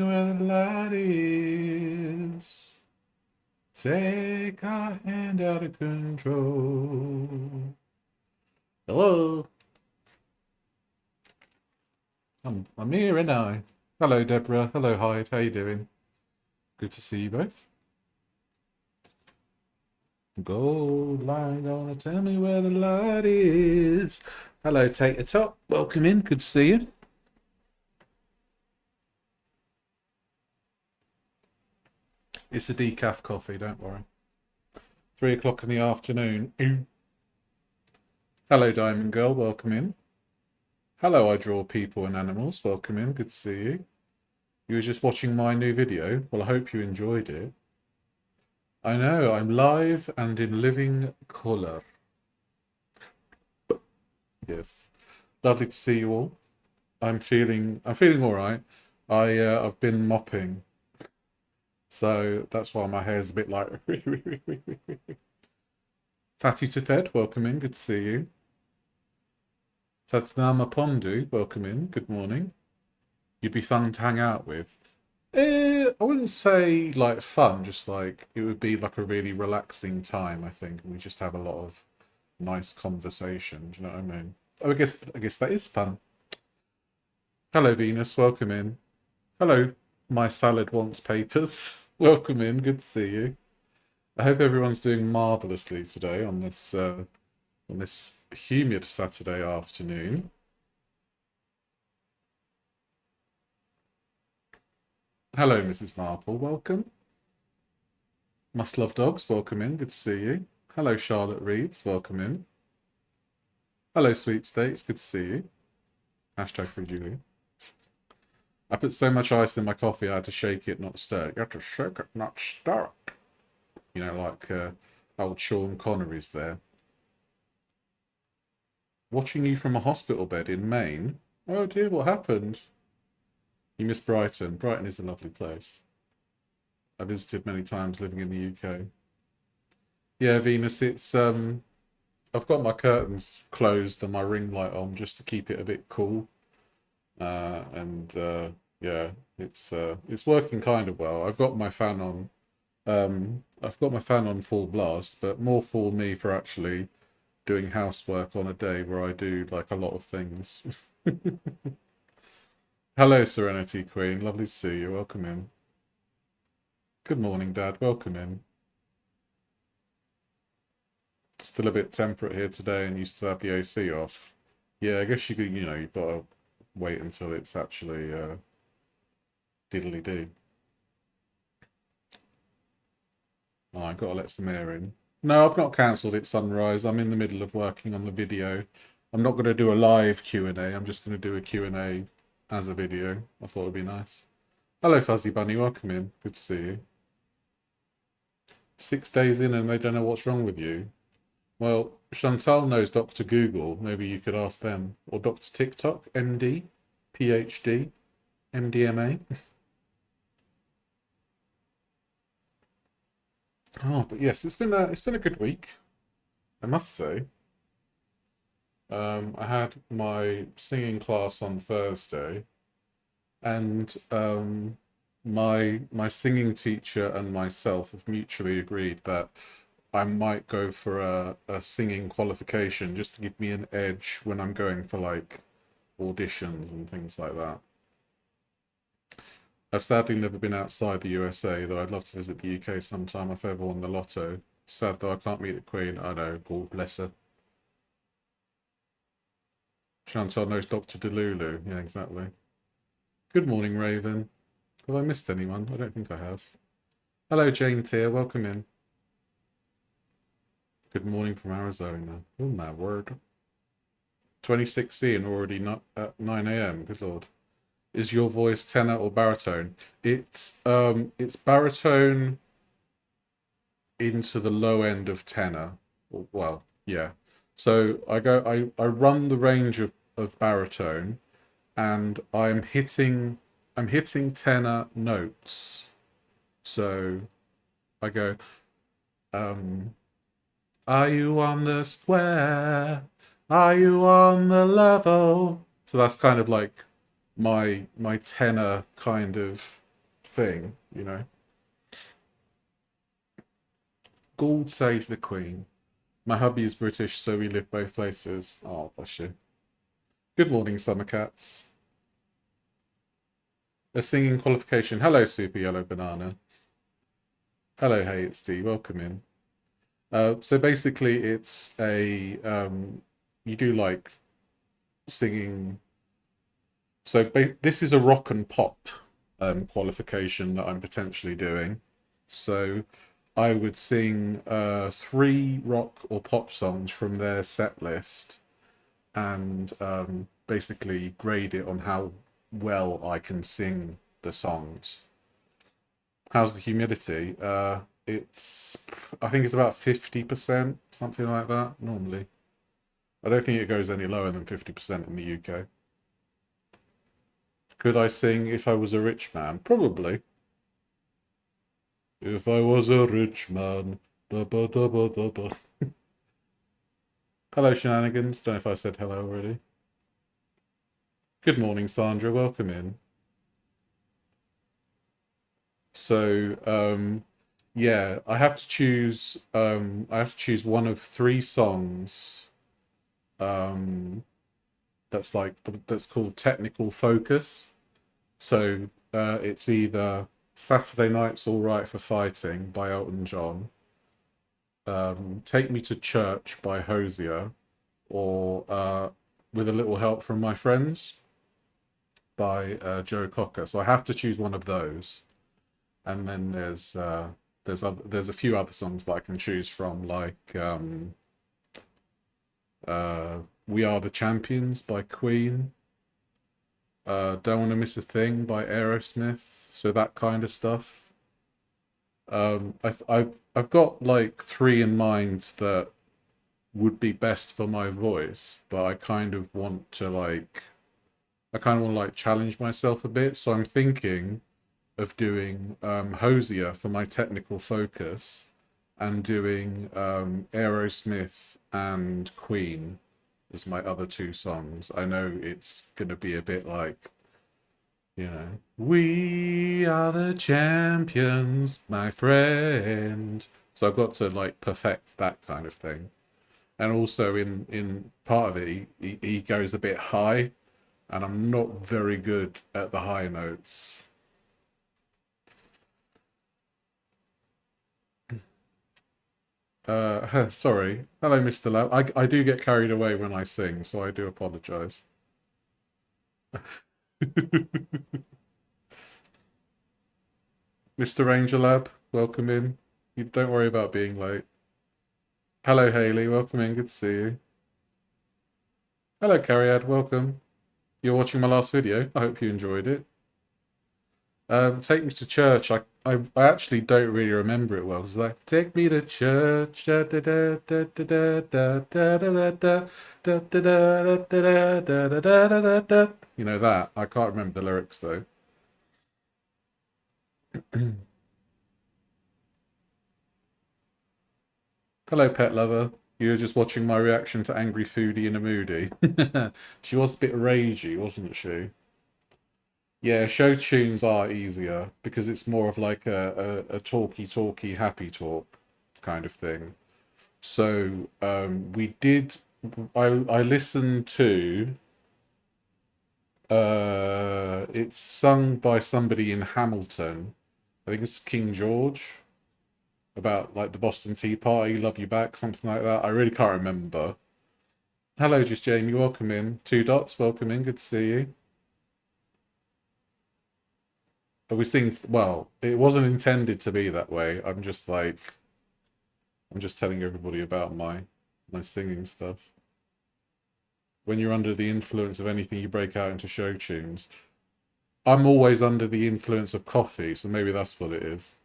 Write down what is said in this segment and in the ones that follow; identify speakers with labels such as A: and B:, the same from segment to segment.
A: Where the light is, take our hand out of control. Hello, I'm here, and I. Hello, Deborah. Hello, Hyde. How you doing? Good to see you both. Gold line gonna tell me where the light is. Hello, Tater Top. Welcome in. Good to see you. It's a decaf coffee. Don't worry. 3 o'clock in the afternoon. Hello, Diamond Girl. Welcome in. Hello, I draw people and animals. Welcome in. Good to see you. You were just watching my new video. Well, I hope you enjoyed it. I know, I'm live and in living colour. Yes. Lovely to see you all. I'm feeling all right. I've been mopping. So that's why my hair's a bit like Fatty to Fed, welcome in, good to see you. Fatnama Pondu, welcome in, good morning. You'd be fun to hang out with. I wouldn't say like fun, just like it would be like a really relaxing time, I think. We just have a lot of nice conversation, do you know what I mean? Oh, I guess that is fun. Hello Venus, welcome in. Hello, my salad wants papers. Welcome in, good to see you. I hope everyone's doing marvelously today on this humid Saturday afternoon. Hello, Mrs. Marple, welcome. Must Love Dogs, welcome in, good to see you. Hello, Charlotte Reeds, welcome in. Hello, Sweepstakes, good to see you. Hashtag free Julie. I put so much ice in my coffee I had to shake it, not stir it. You have to shake it, not stir it. You know, like old Sean Connery's there. Watching you from a hospital bed in Maine. Oh dear, what happened? You miss Brighton. Brighton is a lovely place. I visited many times living in the UK. Yeah, Venus, it's I've got my curtains closed and my ring light on just to keep it a bit cool. Yeah, it's working kind of well. I've got my fan on. I've got my fan on full blast, but more for me for actually doing housework on a day where I do like a lot of things. Hello, Serenity Queen. Lovely to see you. Welcome in. Good morning, Dad. Welcome in. Still a bit temperate here today, and you still have the AC off. Yeah, I guess you've got to wait until it's actually diddly do. Oh, I've got to let some air in. No, I've not cancelled it, Sunrise. I'm in the middle of working on the video. I'm not going to do a live Q&A. I'm just going to do a Q&A as a video. I thought it would be nice. Hello, Fuzzy Bunny. Welcome in. Good to see you. 6 days in and they don't know what's wrong with you. Well, Chantal knows Dr. Google. Maybe you could ask them. Or Dr. TikTok, MD, PhD, MDMA. Oh, but yes, it's been a good week, I must say. I had my singing class on Thursday, and my singing teacher and myself have mutually agreed that I might go for a singing qualification just to give me an edge when I'm going for like auditions and things like that. I've sadly never been outside the USA, though I'd love to visit the UK sometime if I ever won the lotto. Sad though I can't meet the Queen. I know, God bless her. Chantal knows Dr. Delulu. Yeah, exactly. Good morning, Raven. Have I missed anyone? I don't think I have. Hello, Jane Tier. Welcome in. Good morning from Arizona. Oh, my word. 26C and already not at 9 a.m. Good lord. Is your voice tenor or baritone? It's baritone into the low end of tenor. Well, yeah. So I run the range of baritone, and I'm hitting tenor notes. So I go, are you on the square? Are you on the level? So that's kind of like my tenor kind of thing, you know. God save the Queen. My hubby is British, so we live both places. Oh, bless you. Good morning, summer cats. A singing qualification. Hello, Super Yellow Banana. Hello, hey, it's D. Welcome in. So basically, it's a you do like singing. So this is a rock and pop qualification that I'm potentially doing. So I would sing 3 rock or pop songs from their set list and basically grade it on how well I can sing the songs. How's the humidity? I think it's about 50%, something like that, normally. I don't think it goes any lower than 50% in the UK. Could I sing if I was a rich man? Probably. If I was a rich man. Da, ba, da, ba, da, da. Hello, Shenanigans. Don't know if I said hello already. Good morning, Sandra. Welcome in. So, yeah, I have to choose. I have to choose one of 3 songs. That's called technical focus. So it's either Saturday Night's All Right for Fighting by Elton John, Take Me to Church by Hosier, or With a Little Help from My Friends by Joe Cocker. So I have to choose one of those, and then there's a few other songs that I can choose from, like We Are the Champions by Queen, Don't Want to Miss a Thing by Aerosmith, so that kind of stuff. I've got like 3 in mind that would be best for my voice, but I kind of want to challenge myself a bit. So I'm thinking of doing Hosier for my technical focus and doing Aerosmith and Queen as my other 2 songs. I know it's gonna be a bit like, we are the champions, my friend. So I've got to like perfect that kind of thing. And also in part of it, he goes a bit high, and I'm not very good at the high notes. Sorry. Hello, Mr. Lab. I do get carried away when I sing, so I do apologize. Mr. Ranger Lab, welcome in. You don't worry about being late. Hello, Haley. Welcome in. Good to see you. Hello, Cariad. Welcome. You're watching my last video. I hope you enjoyed it. Take Me to Church. I actually don't really remember it well. It's like, take me to church. Da, da, da, da, da, da, da, da, da, da, da, da, da, da, da, da, da, da, da, da. You know that. I can't remember the lyrics though. Hello, pet lover. You were just watching my reaction to Angry Foodie in a Moody. She was a bit ragey, wasn't she? Yeah, show tunes are easier because it's more of like a talky, happy talk kind of thing. So we did. I listened to. It's sung by somebody in Hamilton. I think it's King George, about like the Boston Tea Party, Love You Back, something like that. I really can't remember. Hello, just Jamie. Welcome in. 2 dots. Welcome in. Good to see you. Are we singing? Well, it wasn't intended to be that way. I'm just telling everybody about my singing stuff. When you're under the influence of anything, you break out into show tunes. I'm always under the influence of coffee, so maybe that's what it is.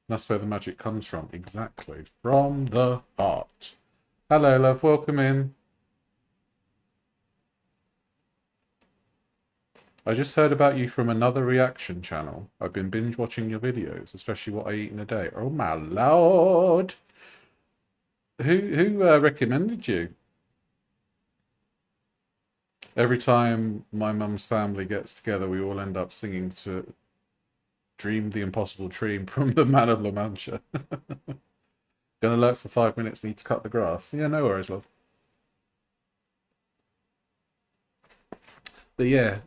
A: That's where the magic comes from. Exactly. From the heart. Hello, love. Welcome in. I just heard about you from another reaction channel. I've been binge watching your videos, especially what I eat in a day. Oh my lord! Who recommended you? Every time my mum's family gets together, we all end up singing to Dream the Impossible Dream from the Man of La Mancha. Gonna lurk for 5 minutes, need to cut the grass. Yeah, no worries, love. But yeah,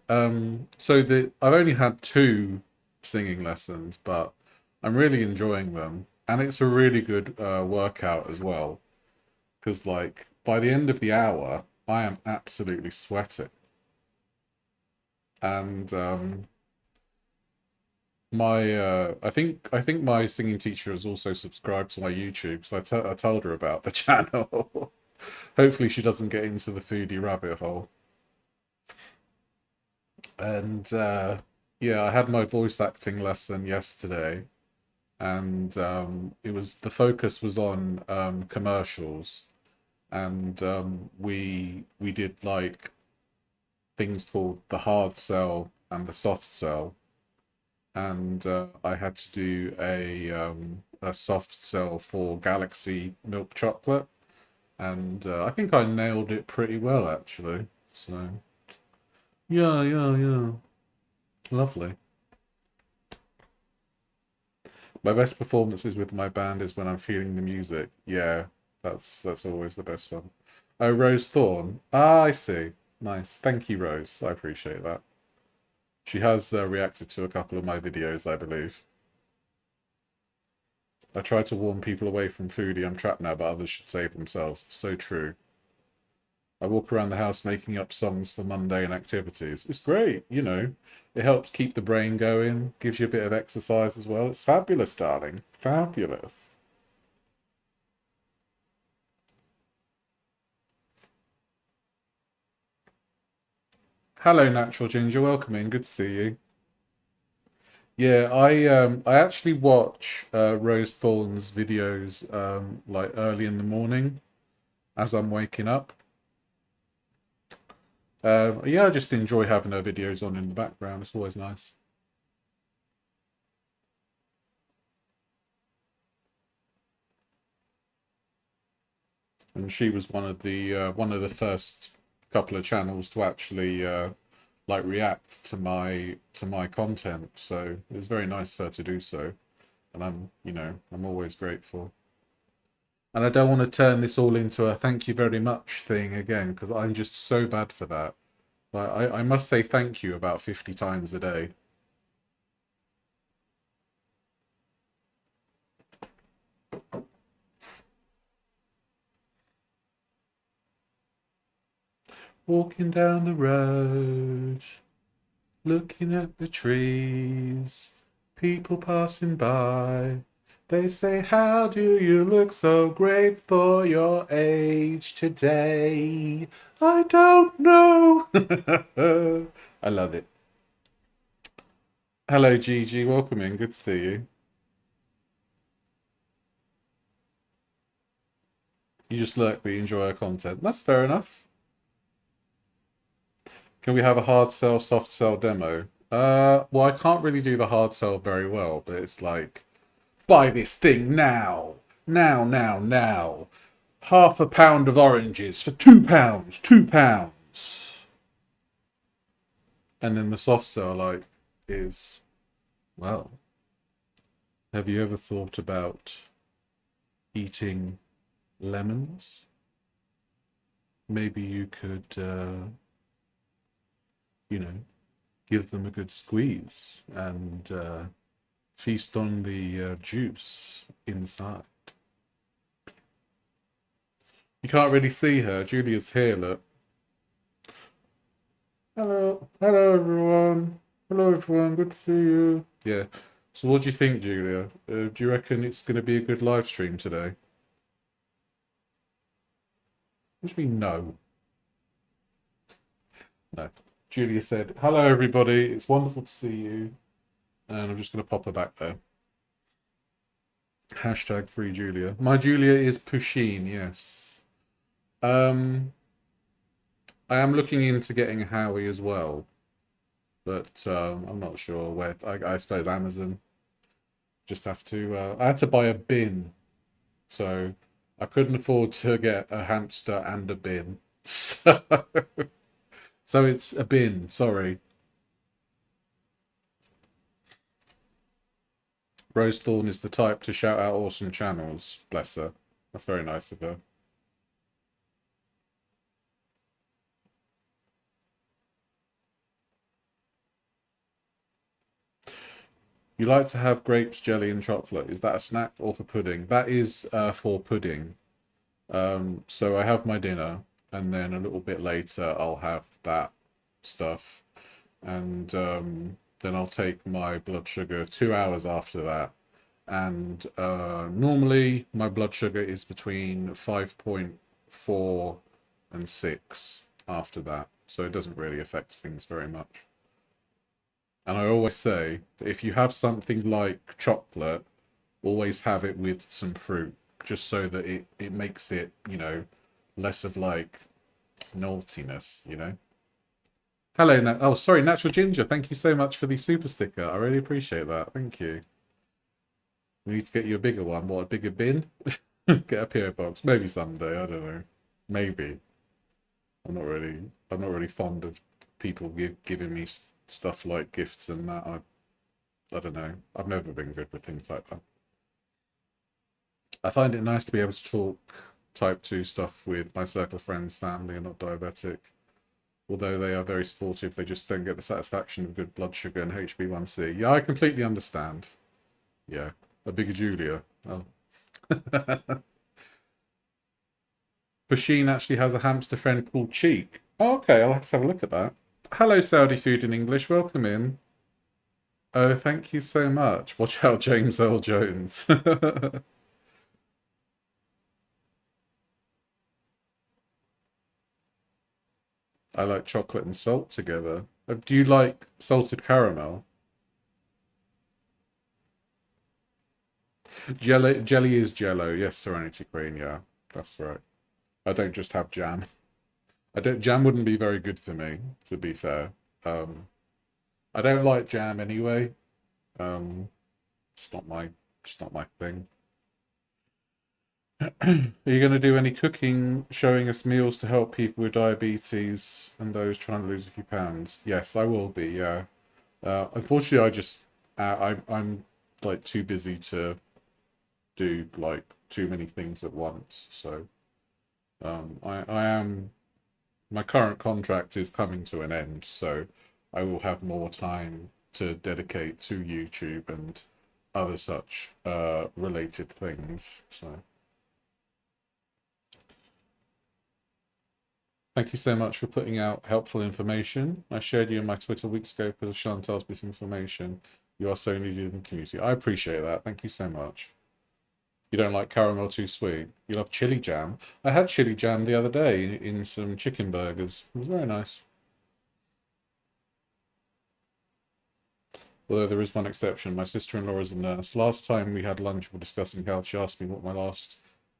A: so I've only had two singing lessons, but I'm really enjoying them. And it's a really good workout as well. Because, like, by the end of the hour, I am absolutely sweating. And I think my singing teacher has also subscribed to my YouTube because I told her about the channel. Hopefully she doesn't get into the foodie rabbit hole. And yeah, I had my voice acting lesson yesterday, and the focus was on commercials, and we did like things called the hard sell and the soft sell, and I had to do a soft sell for Galaxy milk chocolate, and I think I nailed it pretty well actually. So yeah, yeah, yeah, lovely. My best performances with my band is when I'm feeling the music. Yeah, that's always the best one. Oh, Rose Thorn. Ah, I see. Nice. Thank you, Rose. I appreciate that. She has reacted to a couple of my videos, I believe. I try to warn people away from foodie. I'm trapped now, but others should save themselves. So true. I walk around the house making up songs for mundane activities. It's great, you know. It helps keep the brain going, gives you a bit of exercise as well. It's fabulous, darling. Fabulous. Hello, Natural Ginger. Welcome in. Good to see you. Yeah, I actually watch Rose Thorne's videos like early in the morning as I'm waking up. Yeah, I just enjoy having her videos on in the background. It's always nice. And she was one of the first couple of channels to actually like react to my content. So it was very nice for her to do so, and I'm always grateful. And I don't want to turn this all into a thank you very much thing again because I'm just so bad for that. Like I must say thank you about 50 times a day. Walking down the road, looking at the trees, people passing by. They say, how do you look so great for your age today? I don't know. I love it. Hello, Gigi. Welcome in. Good to see you. You just lurk, but you enjoy our content. That's fair enough. Can we have a hard sell, soft sell demo? Well, I can't really do the hard sell very well, but it's like, buy this thing now. Now, now, now. Half a pound of oranges for £2. £2. And then the soft sell, like, is, well, have you ever thought about eating lemons? Maybe you could, you know, give them a good squeeze and feast on the juice inside. You can't really see her. Julia's here, look. Hello. Hello, everyone. Hello, everyone. Good to see you. Yeah. So what do you think, Julia? Do you reckon it's going to be a good live stream today? What do you mean, no? No. Julia said, hello, everybody. It's wonderful to see you. And I'm just going to pop her back there. Hashtag free Julia. My Julia is Pusheen, yes. Um, I am looking into getting Howie as well, but I'm not sure where. I suppose Amazon. Just have to. I had to buy a bin, so I couldn't afford to get a hamster and a bin. So So it's a bin, sorry. Rose Thorn is the type to shout out awesome channels. Bless her. That's very nice of her. You like to have grapes, jelly, and chocolate. Is that a snack or for pudding? That is for pudding. So I have my dinner, and then a little bit later I'll have that stuff, and then I'll take my blood sugar 2 hours after that. And normally my blood sugar is between 5.4 and 6 after that, so it doesn't really affect things very much. And I always say that if you have something like chocolate, always have it with some fruit, just so that it makes it, less of like naughtiness. Hello, oh, sorry, Natural Ginger. Thank you so much for the super sticker. I really appreciate that. Thank you. We need to get you a bigger one. What, a bigger bin? Get a PO box. Maybe someday. I don't know. Maybe. I'm not really fond of people giving me stuff like gifts and that. I don't know. I've never been good with things like that. I find it nice to be able to talk type 2 stuff with my circle of friends, family, and not diabetic. Although they are very supportive, they just don't get the satisfaction of good blood sugar and HB1C. Yeah, I completely understand. Yeah. A bigger Julia. Oh. Basheen actually has a hamster friend called Cheek. Oh, okay, I'll have to have a look at that. Hello, Saudi Food in English. Welcome in. Oh, thank you so much. Watch out, James Earl Jones. I like chocolate and salt together. Do you like salted caramel? Jelly is Jello. Yes, Serenity Queen. Yeah, that's right. I don't just have jam. I don't. Jam wouldn't be very good for me, to be fair. Um, I don't like jam anyway. Um, it's not my thing. Are you going to do any cooking, showing us meals to help people with diabetes and those trying to lose a few pounds? Yes, I will be. Yeah. Unfortunately, I'm like too busy to do like too many things at once. So I am my current contract is coming to an end, so I will have more time to dedicate to YouTube and other such related things. So thank you so much for putting out helpful information. I shared you in my Twitter weeks ago because of Chantal's bit of information. You are so needed in the community. I appreciate that. Thank you so much. You don't like caramel too sweet. You love chili jam. I had chili jam the other day in some chicken burgers. It was very nice. Although there is one exception. My sister-in-law is a nurse. Last time we had lunch, we were discussing health. She asked me what my last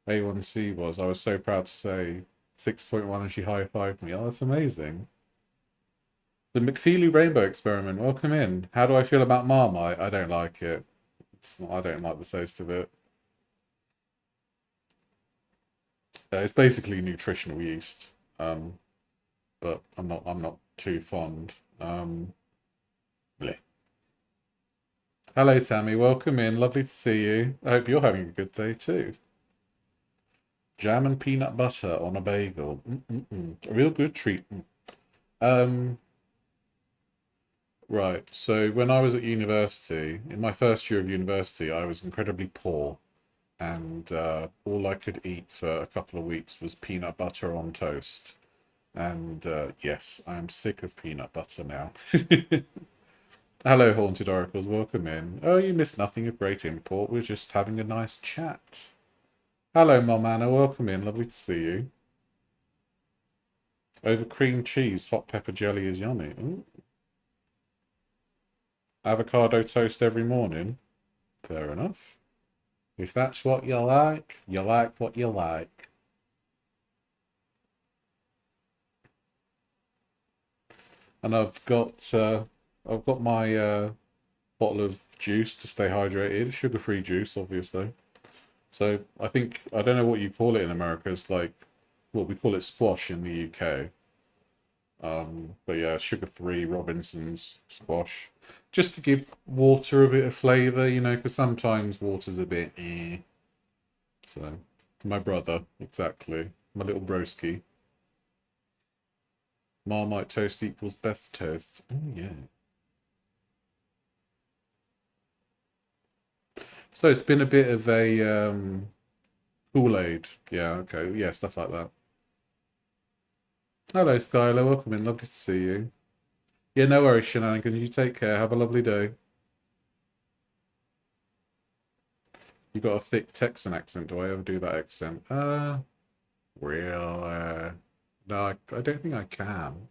A: A1C was. I was so proud to say 6.1 and she high-fived me. Oh, that's amazing. The McFeely Rainbow Experiment. Welcome in. How do I feel about Marmite? I don't like it. I don't like the taste of it. It's basically nutritional yeast, but I'm not too fond. Bleh. Hello, Tammy. Welcome in. Lovely to see you. I hope you're having a good day too. Jam and peanut butter on a bagel. A real good treat. Um, right. So when I was at university, in my first year of university, I was incredibly poor, and all I could eat for a couple of weeks was peanut butter on toast. And yes, I am sick of peanut butter now. Hello, Haunted Oracles. Welcome in. Oh, you missed nothing of great import. We're just having a nice chat. Hello, Momana. Welcome in. Lovely to see you. Over cream cheese, hot pepper jelly is yummy. Ooh. Avocado toast every morning. Fair enough. If that's what you like what you like. And I've got my bottle of juice to stay hydrated. Sugar-free juice, obviously. So I don't know what you call it in America. It's like, what we call it squash in the UK. But yeah, sugar-free Robinson's squash. Just to give water a bit of flavour, you know, because sometimes water's a bit eh. So, my brother, exactly. My little broski. Marmite toast equals best toast. Oh, yeah. So it's been a bit of a Kool-Aid. Yeah, okay. Yeah, stuff like that. Hello, Skylar. Welcome in. Lovely to see you. Yeah, no worries, Shenanigans. You take care. Have a lovely day. You got a thick Texan accent. Do I ever do that accent? No, I don't think I can.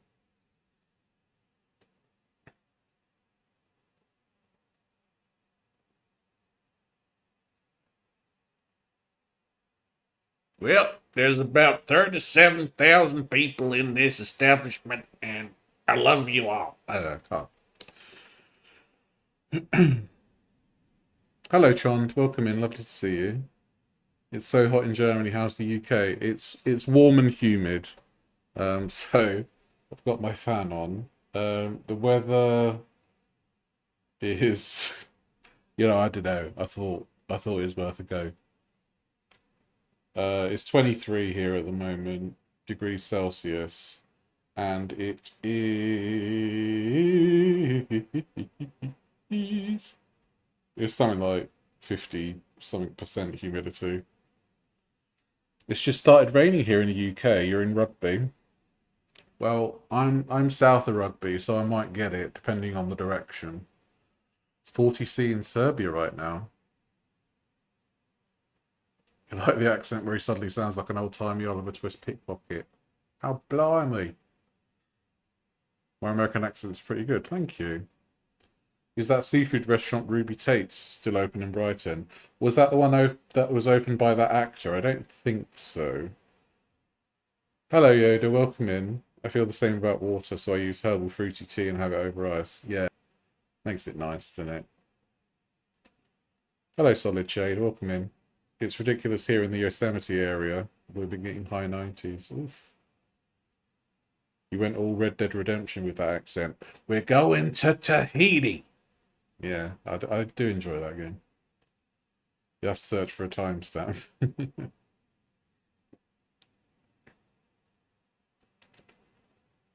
B: Well, there's about 37,000 people in this establishment, and I love you all.
A: Can't. Hello, Chond. Welcome in. Lovely to see you. It's so hot in Germany. How's the UK? It's warm and humid. So I've got my fan on. The weather is, I don't know. I thought it was worth a go. It's 23 here at the moment, degrees Celsius, and it is it's something like 50 something percent humidity. It's just started raining here in the UK. You're in Rugby. Well, I'm south of Rugby, so I might get it depending on the direction. It's 40°C in Serbia right now. You like the accent where he suddenly sounds like an old-timey Oliver Twist pickpocket. How blimey. My American accent's pretty good, thank you. Is that seafood restaurant Ruby Tate's still open in Brighton? Was that the one that was opened by that actor? I don't think so. Hello, Yoda. Welcome in. I feel the same about water, so I use herbal fruity tea and have it over ice. Yeah, makes it nice, doesn't it? Hello, Solid Shade. Welcome in. It's ridiculous here in the Yosemite area. We've been getting high 90s. Oof. You went all Red Dead Redemption with that accent. We're going to Tahiti. Yeah, I do enjoy that game. You have to search for a timestamp.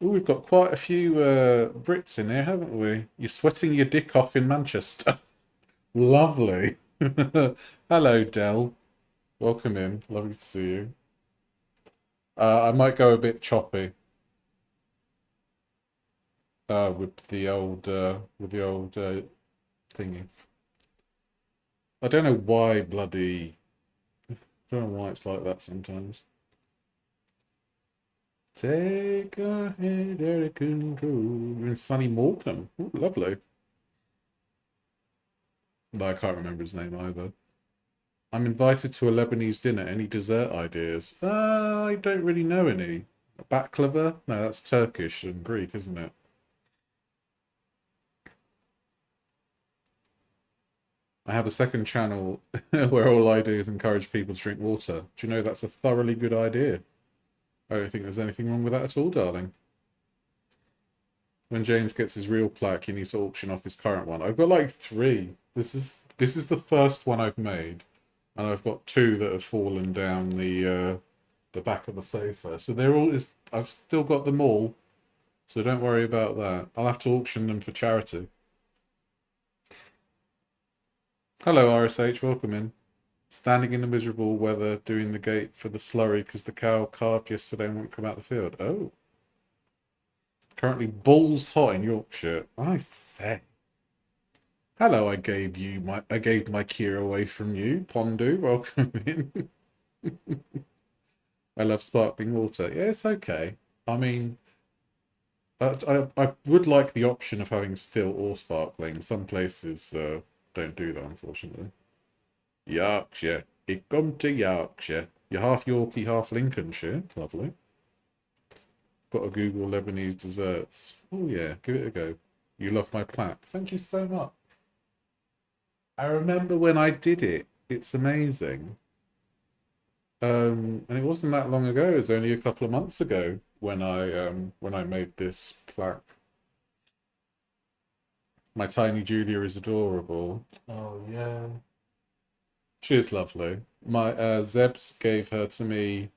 A: Oh, we've got quite a few Brits in here, haven't we? You're sweating your dick off in Manchester. Lovely. Hello, Dell. Welcome in. Lovely to see you. I might go a bit choppy with the old thingy. I don't know why bloody. I don't know why it's like that sometimes. Take a head out of control. You're in sunny Morecambe. Ooh, lovely. No, I can't remember his name either. I'm invited to a Lebanese dinner. Any dessert ideas? I don't really know any. Baklava? No, that's Turkish and Greek, isn't it? I have a second channel where all I do is encourage people to drink water. Do you know that's a thoroughly good idea? I don't think there's anything wrong with that at all, darling. When James gets his real plaque, he needs to auction off his current one. I've got like three. This is the first one I've made, and I've got two that have fallen down the back of the sofa. So they're all. I've still got them all, so don't worry about that. I'll have to auction them for charity. Hello, RSH. Welcome in. Standing in the miserable weather, doing the gate for the slurry because the cow calved yesterday and won't come out the field. Oh. Currently balls hot in Yorkshire. I say. Hello, I gave my key away from you, Pondu. Welcome in. I love sparkling water. Yeah, it's okay. I mean, I would like the option of having still or sparkling. Some places don't do that, unfortunately. Yorkshire. You come to Yorkshire. You're half Yorkie, half Lincolnshire. Lovely. Got to Google Lebanese desserts. Oh yeah, give it a go. You love my plaque. Thank you so much. I remember when I did it. It's amazing. And it wasn't that long ago. It was only a couple of months ago when I made this plaque. My tiny Julia is adorable. Oh yeah, she is lovely. My Zebs gave her to me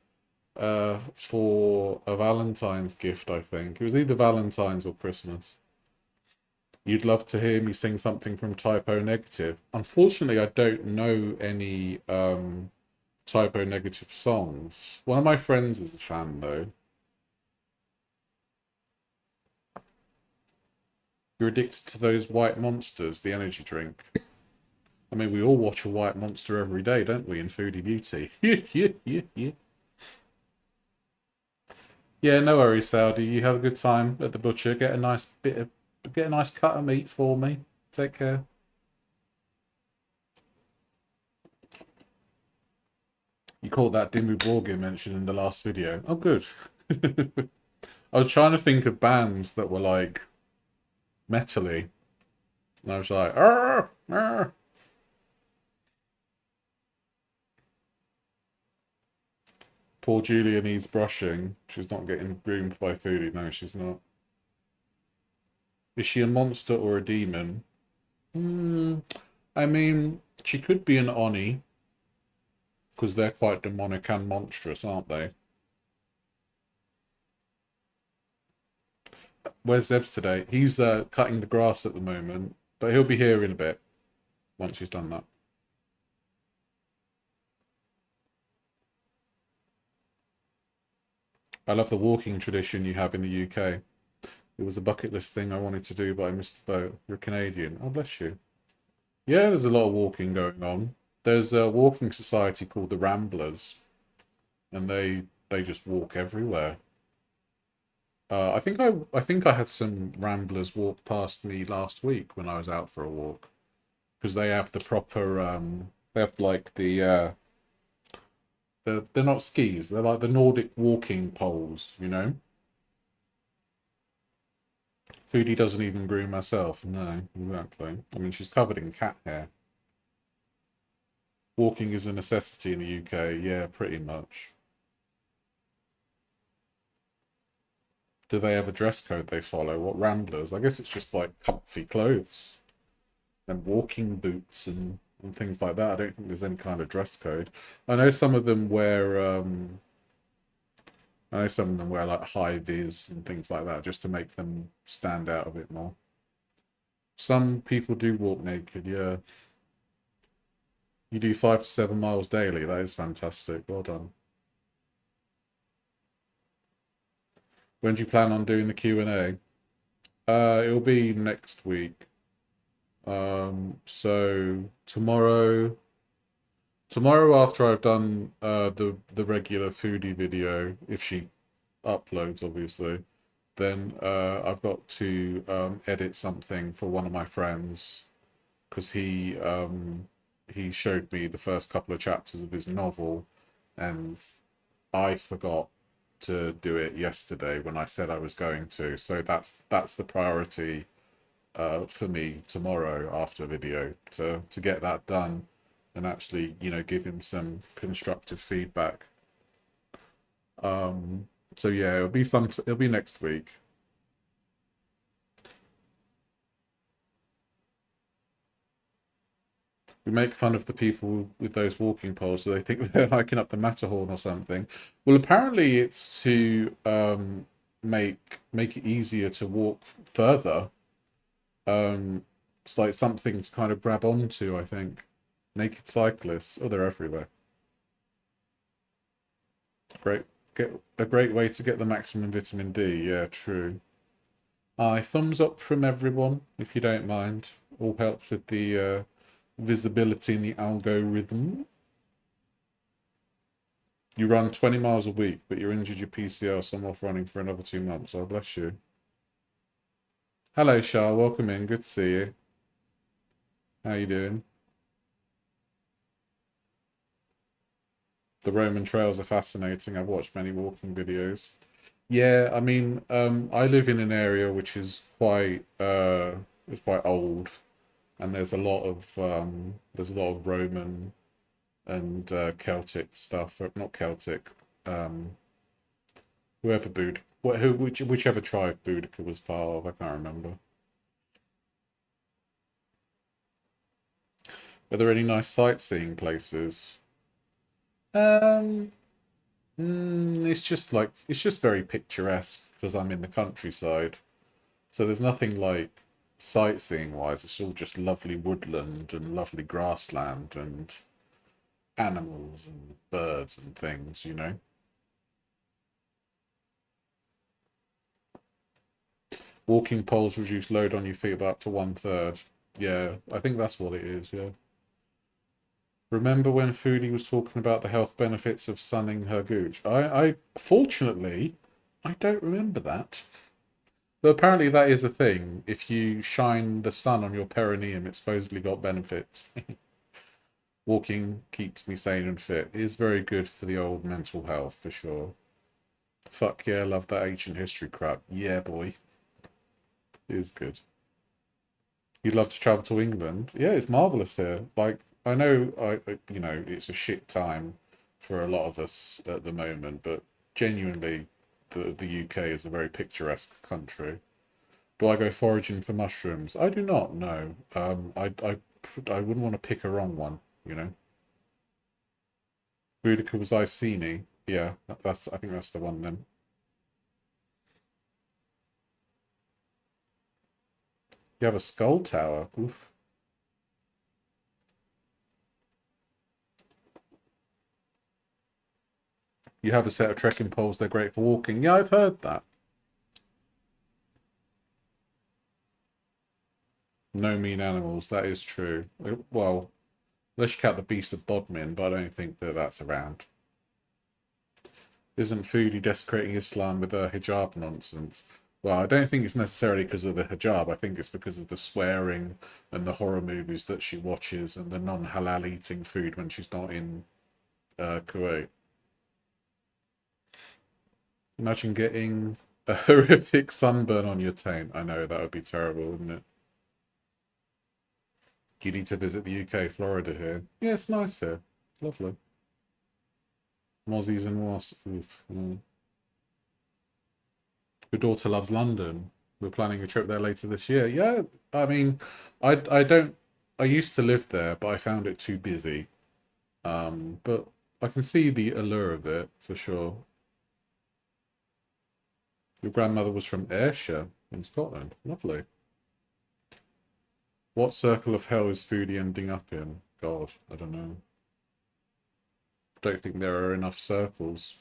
A: for a Valentine's gift. I think it was either Valentine's or Christmas. You'd love to hear me sing something from Typo Negative. Unfortunately, I don't know any Typo Negative songs. One of my friends is a fan though. You're addicted to those white monsters, the energy drink. I mean, we all watch a white monster every day, don't we, in Foodie Beauty? Yeah. Yeah, no worries, Saudi. You have a good time at the butcher. Get a nice cut of meat for me. Take care. You caught that Dimmu Borgir mentioned in the last video. Oh, good. I was trying to think of bands that were like metally, and I was like, arr, arr. Poor Julia needs brushing. She's not getting groomed by Foodie. No, she's not. Is she a monster or a demon? Hmm. I mean, she could be an Oni, because they're quite demonic and monstrous, aren't they? Where's Zebs today? He's cutting the grass at the moment, but he'll be here in a bit once he's done that. I love the walking tradition you have in the UK. It was a bucket list thing I wanted to do, but I missed the boat. You're Canadian. Oh, bless you. Yeah, there's a lot of walking going on. There's a walking society called the Ramblers, and they just walk everywhere. I think I had some Ramblers walk past me last week when I was out for a walk because they have the proper they have like they're not skis, they're like the Nordic walking poles, you know. Foodie doesn't even groom herself. No, exactly. I mean, she's covered in cat hair. Walking is a necessity in the UK. Yeah, pretty much. Do they have a dress code they follow? What Ramblers? I guess it's just like comfy clothes and walking boots and things like that. I don't think there's any kind of dress code. I know some of them wear I know some of them wear like high vis and things like that just to make them stand out a bit more. Some people do walk naked, yeah. You do 5 to 7 miles daily. That is fantastic. Well done. When do you plan on doing the Q&A? It'll be next week. So tomorrow after I've done the regular foodie video, if she uploads obviously, then I've got to edit something for one of my friends because he showed me the first couple of chapters of his novel, and I forgot to do it yesterday when I said I was going to. So that's the priority for me tomorrow after video to get that done and actually give him some constructive feedback. So yeah, it'll be next week. We make fun of the people with those walking poles, so they think they're hiking up the Matterhorn or something. Well, apparently it's to make it easier to walk further. It's like something to kind of grab onto, I think. Naked cyclists. Oh, they're everywhere. Great. Get a great way to get the maximum vitamin D. Yeah, true. Thumbs up from everyone, if you don't mind. All helps with the visibility in the algorithm. You run 20 miles a week, but you're injured your PCL, so I'm off running for another 2 months. Oh, bless you. Hello, Shah. Welcome in. Good to see you. How you doing? The Roman trails are fascinating. I've watched many walking videos. Yeah, I mean, I live in an area which is quite old, and there's a lot of Roman and Celtic stuff. Or not Celtic. Um, whoever whichever tribe Boudica was part of, I can't remember. Are there any nice sightseeing places? Um, it's just very picturesque because I'm in the countryside. So there's nothing like sightseeing wise. It's all just lovely woodland and lovely grassland and animals and birds and things, you know. Walking poles reduce load on your feet about up to 1/3. Yeah, I think that's what it is, yeah. Remember when Foodie was talking about the health benefits of sunning her gooch? I fortunately, I don't remember that. But apparently that is a thing. If you shine the sun on your perineum, it supposedly got benefits. Walking keeps me sane and fit. It is very good for the old mental health, for sure. Fuck yeah, love that ancient history crap. Yeah, boy. It is good. You'd love to travel to England? Yeah, it's marvelous here. Like, I know, you know, it's a shit time for a lot of us at the moment, but genuinely, the UK is a very picturesque country. Do I go foraging for mushrooms? I do not, no. I wouldn't want to pick a wrong one, you know. Boudica was Iceni. Yeah, I think that's the one then. You have a skull tower. Oof. You have a set of trekking poles. They're great for walking. Yeah, I've heard that. No mean animals. That is true. Well, unless you count the Beast of Bodmin, but I don't think that that's around. Isn't Foodie desecrating Islam with her hijab nonsense? Well, I don't think it's necessarily because of the hijab. I think it's because of the swearing and the horror movies that she watches and the non-halal eating food when she's not in Kuwait. Imagine getting a horrific sunburn on your taint. I know, that would be terrible, wouldn't it? You need to visit the UK, Florida here. Yeah, it's nice here. Lovely. Mozzies and wasps. Oof. Mm. Your daughter loves London. We're planning a trip there later this year. Yeah, I mean, I don't. I used to live there, but I found it too busy. But I can see the allure of it for sure. Your grandmother was from Ayrshire in Scotland. Lovely. What circle of hell is Foodie ending up in? God, I don't know. Don't think there are enough circles.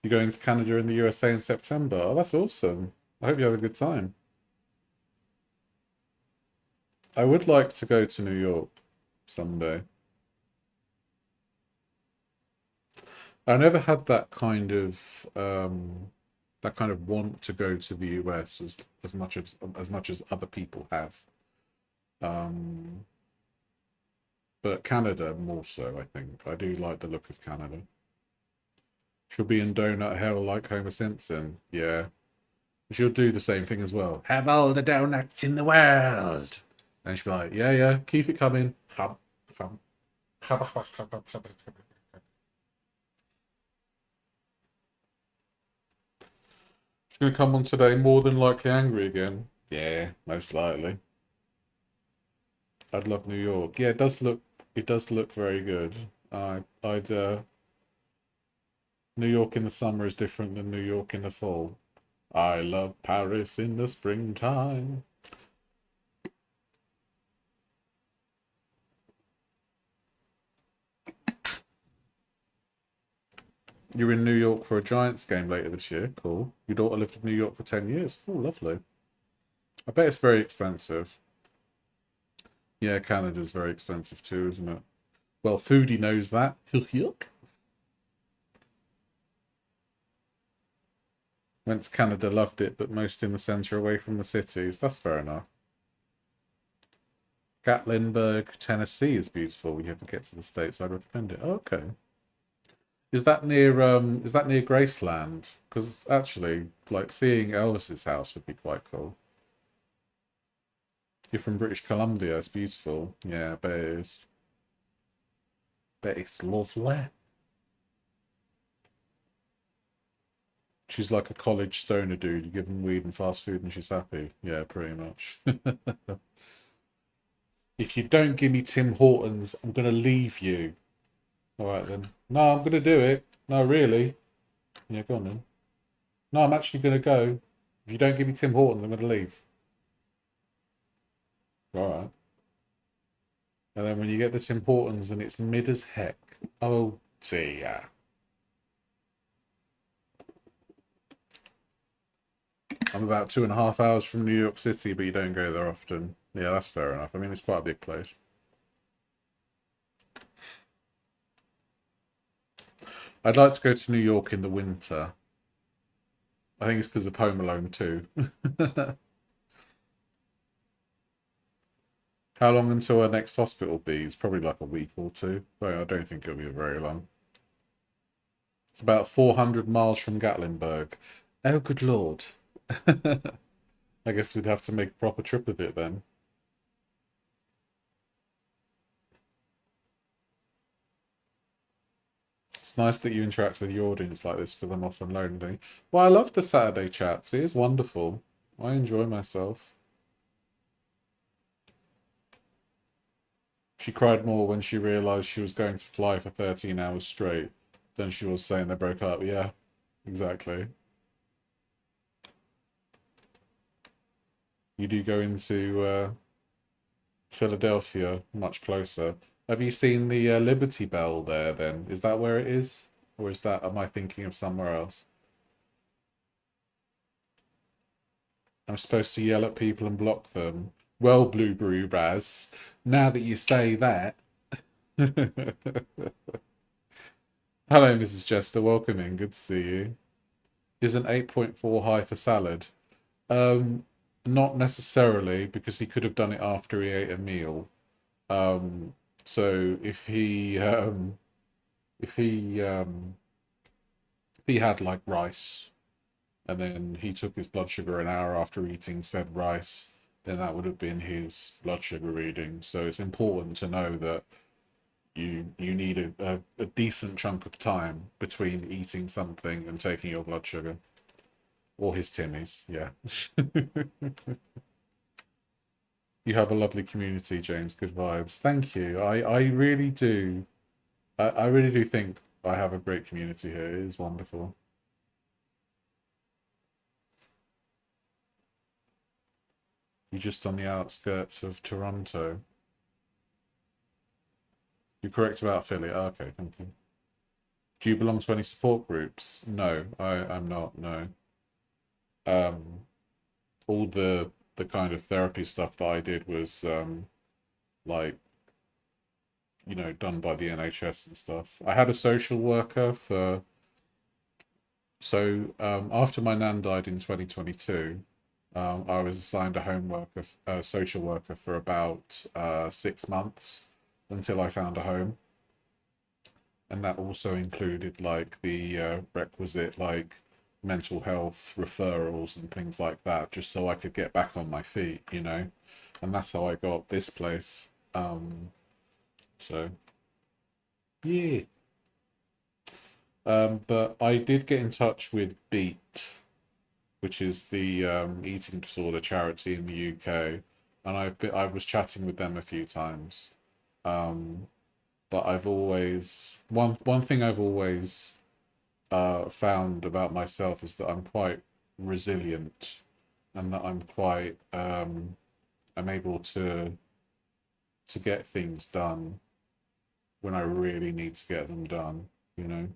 A: You're going to Canada and the USA in September. Oh, that's awesome. I hope you have a good time. I would like to go to New York someday. I never had that kind of want to go to the US as much as other people have. Um, but Canada more so, I think. I do like the look of Canada. She'll be in donut hell like Homer Simpson. Yeah. She'll do the same thing as well. Have all the donuts in the world. And she'll be like, yeah, yeah, keep it coming. Hum, hum, hum, hum, hum, hum, hum, hum. She's gonna come on today more than likely angry again. Yeah, most likely. I'd love New York. Yeah, it does look very good. I'd New York in the summer is different than New York in the fall. I love Paris in the springtime. You're in New York for a Giants game later this year. Cool. Your daughter lived in New York for 10 years. Oh, lovely. I bet it's very expensive. Yeah, Canada's very expensive too, isn't it? Well, Foodie knows that. Yuck. Went to Canada, loved it, but most in the centre away from the cities. That's fair enough. Gatlinburg, Tennessee is beautiful. You have to get to the States. I'd recommend it. Oh, okay. Is that near Graceland? Because actually, like seeing Elvis's house would be quite cool. You're from British Columbia. It's beautiful. Yeah, but it is. Bet it's lovely. She's like a college stoner dude. You give them weed and fast food and she's happy. Yeah, pretty much. If you don't give me Tim Hortons, I'm going to leave you. All right, then. No, I'm going to do it. No, really. Yeah, go on then. No, I'm actually going to go. If you don't give me Tim Hortons, I'm going to leave. All right. And then when you get the Tim Hortons and it's mid as heck. Oh, dear. I'm about 2.5 hours from New York City, but you don't go there often. Yeah, that's fair enough. I mean, it's quite a big place. I'd like to go to New York in the winter. I think it's because of Home Alone 2. How long until our next hospital be? It's probably like a week or two. But I don't think it'll be very long. It's about 400 miles from Gatlinburg. Oh, good lord. I guess we'd have to make a proper trip of it then. It's nice that you interact with the audience like this because I'm often lonely. Well, I love the Saturday chats. It is wonderful. I enjoy myself. She cried more when she realised she was going to fly for 13 hours straight than she was saying they broke up. Yeah, exactly. You do go into Philadelphia, much closer. Have you seen the Liberty Bell there then? Is that where it is? Or is that, am I thinking of somewhere else? I'm supposed to yell at people and block them. Well, Blueberry Raz, now that you say that. Hello, Mrs. Jester. Welcome in. Good to see you. Is an 8.4 high for salad? Not necessarily, because he could have done it after he ate a meal. So if he had like rice and then he took his blood sugar an hour after eating said rice, then that would have been his blood sugar reading. So it's important to know that you need a decent chunk of time between eating something and taking your blood sugar. Or his Timmy's, yeah. You have a lovely community, James. Good vibes. Thank you. I really do. I really do think I have a great community here. It is wonderful. You're just on the outskirts of Toronto. You're correct about Philly. Oh, okay, thank you. Do you belong to any support groups? No, I'm not, no. All the kind of therapy stuff that I did was like, you know, done by the NHS and stuff. I had a social worker for after my nan died in 2022, I was assigned a social worker for about 6 months until I found a home, and that also included like the requisite like mental health referrals and things like that, just so I could get back on my feet, you know, and that's how I got this place. So yeah. But I did get in touch with Beat, which is the eating disorder charity in the UK, and I was chatting with them a few times. But I've always one thing I've always found about myself is that I'm quite resilient, and that I'm able to get things done when I really need to get them done, you know.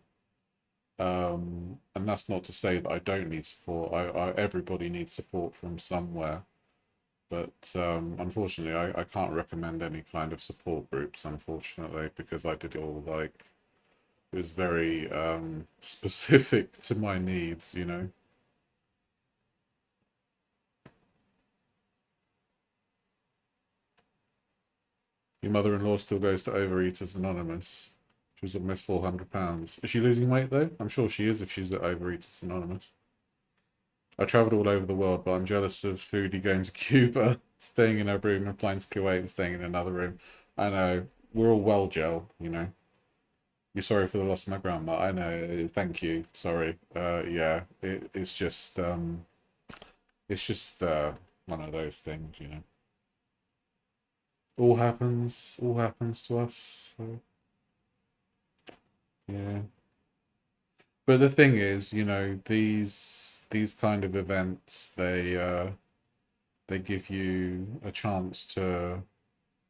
A: And that's not to say that I don't need support. Everybody needs support from somewhere. But unfortunately, I can't recommend any kind of support groups, unfortunately, because I did it all like it was very specific to my needs, you know. Your mother-in-law still goes to Overeaters Anonymous. She was almost £400. Is she losing weight though? I'm sure she is if she's at Overeaters Anonymous. I travelled all over the world, but I'm jealous of Foodie going to Cuba, staying in a room, and flying to Kuwait and staying in another room. I know. We're all well, gel, you know. You're sorry for the loss of my grandma. I know. Thank you. Sorry. Yeah. It's just one of those things, you know. All happens to us. So, yeah. But the thing is, you know, these kind of events, they give you a chance to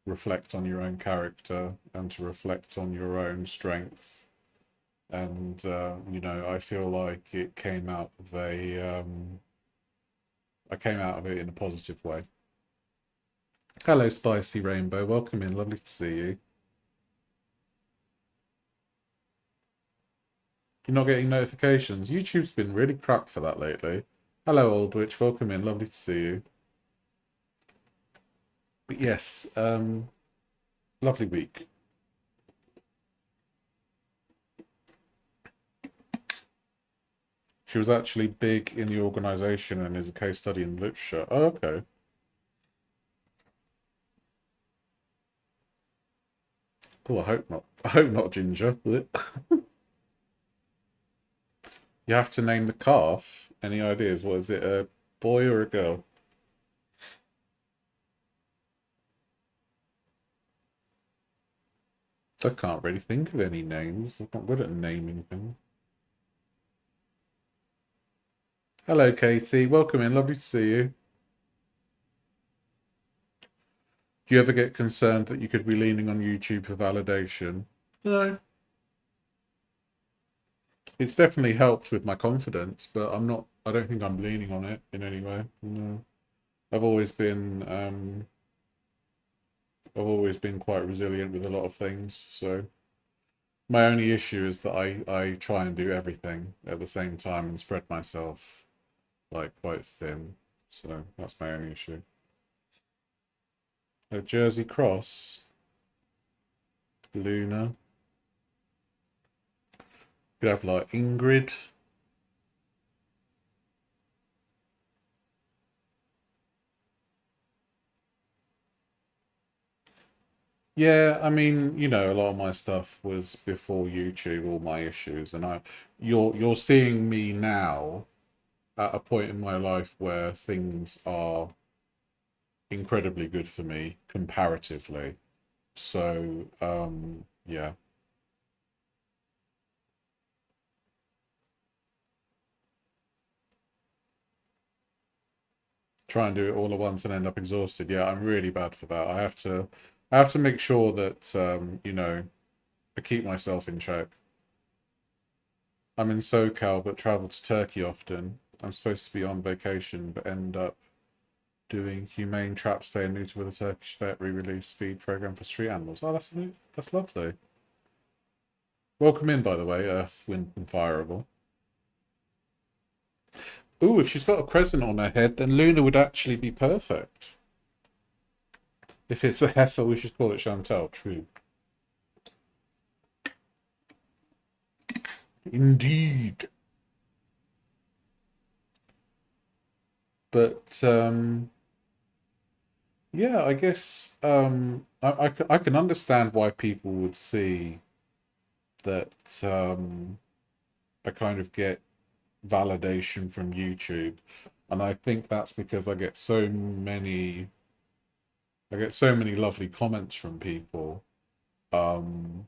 A: reflect on your own character and to reflect on your own strength. And you know, I feel like it came out of I came out of it in a positive way. Hello, Spicy Rainbow. Welcome in. Lovely to see you. You're not getting notifications. YouTube's been really crap for that lately. Hello, Old Witch. Welcome in. Lovely to see you. But yes, lovely week. She was actually big in the organisation and is a case study in literature. Oh, okay. Oh, I hope not. I hope not, Ginger. You have to name the calf. Any ideas? What is it, a boy or a girl? I can't really think of any names. I'm not good at naming things. Hello, Katie. Welcome in. Lovely to see you. Do you ever get concerned that you could be leaning on YouTube for validation? No. It's definitely helped with my confidence, but I don't think I'm leaning on it in any way. No. I've always been I've always been quite resilient with a lot of things, so my only issue is that I try and do everything at the same time and spread myself like quite thin. So that's my only issue. Jersey Cross, Luna. Could have like Ingrid. Yeah, I mean, you know, a lot of my stuff was before YouTube, all my issues, and you're seeing me now at a point in my life where things are incredibly good for me comparatively. So, yeah, try and do it all at once and end up exhausted. Yeah, I'm really bad for that. I have to make sure that you know, I keep myself in check. I'm in SoCal but travel to Turkey often. I'm supposed to be on vacation but end up doing humane trap spay and neuter with a Turkish vet re-release feed program for street animals. Oh, that's lovely. Welcome in, by the way, Earth, Wind, and Fireable. Ooh, if she's got a crescent on her head, then Luna would actually be perfect. If it's a heifer, we should call it Chantal. True. Indeed. But yeah, I guess I can understand why people would see that I kind of get validation from YouTube, and I think that's because I get so many lovely comments from people um,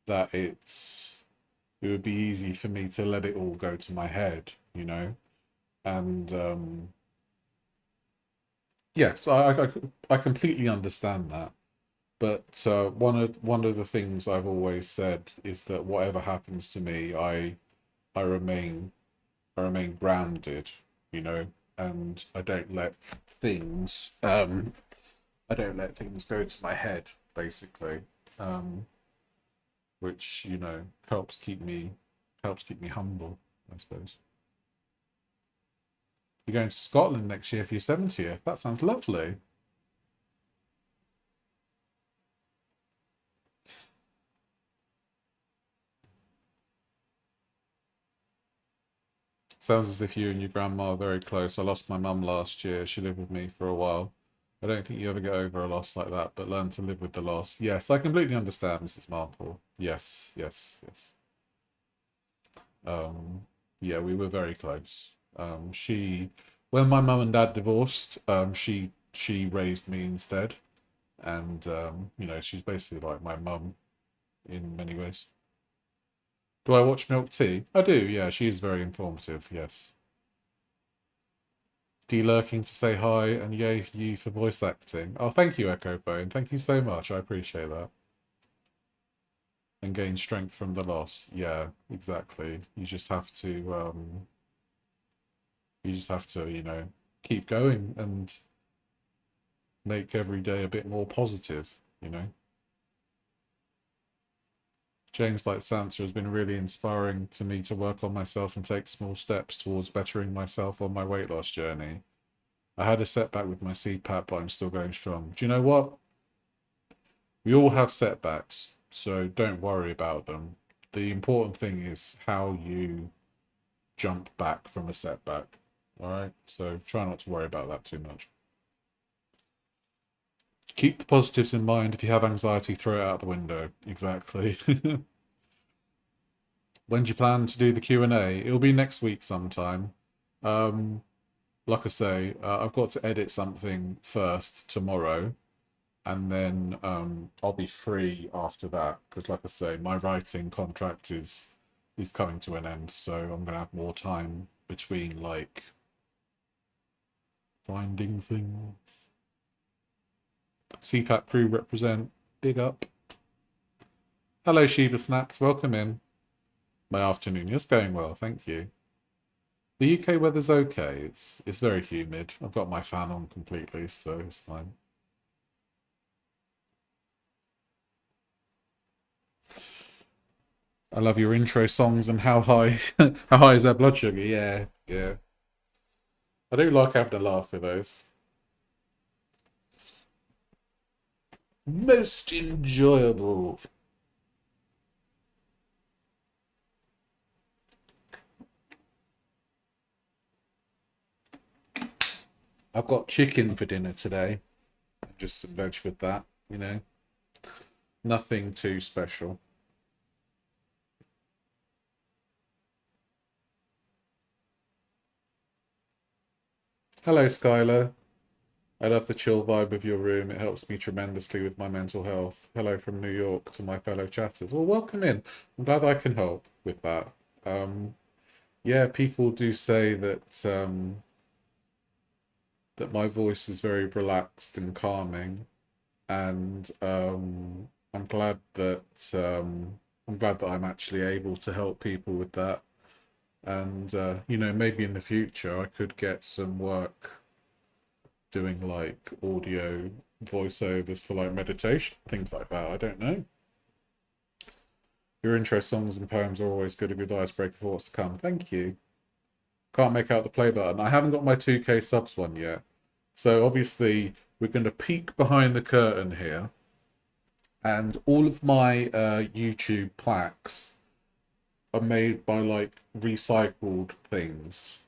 A: that it would be easy for me to let it all go to my head, you know, and yes, I completely understand that. But one of the things I've always said is that whatever happens to me, I remain I remain grounded, you know, and I don't let things go to my head, basically, um, which you know helps keep me humble, I suppose. You're going to Scotland next year for your 70th. That sounds lovely. Sounds as if you and your grandma are very close. I lost my mum last year. She lived with me for a while. I don't think you ever get over a loss like that, but learn to live with the loss. Yes, I completely understand, Mrs. Marple. Yes, yes, yes. Um, yeah, we were very close. When my mum and dad divorced, she raised me instead, and she's basically like my mum in many ways. Do I watch Milk Tea? I do. Yeah, she is very informative. Yes. De-lurking to say hi and yay for you for voice acting. Oh, thank you, Echo Bone. Thank you so much. I appreciate that. And gain strength from the loss. Yeah, exactly. You just have to, keep going and make every day a bit more positive. James like Sansa has been really inspiring to me to work on myself and take small steps towards bettering myself on my weight loss journey. I had a setback with my CPAP, but I'm still going strong. Do you know what? We all have setbacks, so don't worry about them. The important thing is how you jump back from a setback. All right? So try not to worry about that too much. Keep the positives in mind. If you have anxiety, throw it out the window. Exactly. When do you plan to do the Q&A? It'll be next week sometime. Um, like I say, I've got to edit something first tomorrow, and then I'll be free after that because, like I say, my writing contract is coming to an end, so I'm gonna have more time between like finding things. CPAP crew represent. Big up. Hello, Shiva Snaps. Welcome in. My afternoon is going well, thank you. The UK weather's okay. It's very humid. I've got my fan on completely, so it's fine. I love your intro songs and how high how high is their blood sugar? Yeah, yeah. I do like having a laugh with those. Most enjoyable. I've got chicken for dinner today. Just some veg with that. Nothing too special. Hello, Skylar. I love the chill vibe of your room. It helps me tremendously with my mental health. Hello from New York to my fellow chatters. Well, welcome in. I'm glad I can help with that. Yeah, people do say that my voice is very relaxed and calming, and I'm glad that I'm actually able to help people with that. And maybe in the future I could get some work doing like audio voiceovers for like meditation, things like that. I don't know. Your intro songs and poems are always good, a good icebreaker for what's to come. Thank you. Can't make out the play button. I haven't got my 2K subs one yet. So obviously we're going to peek behind the curtain here. And all of my YouTube plaques are made by like recycled things.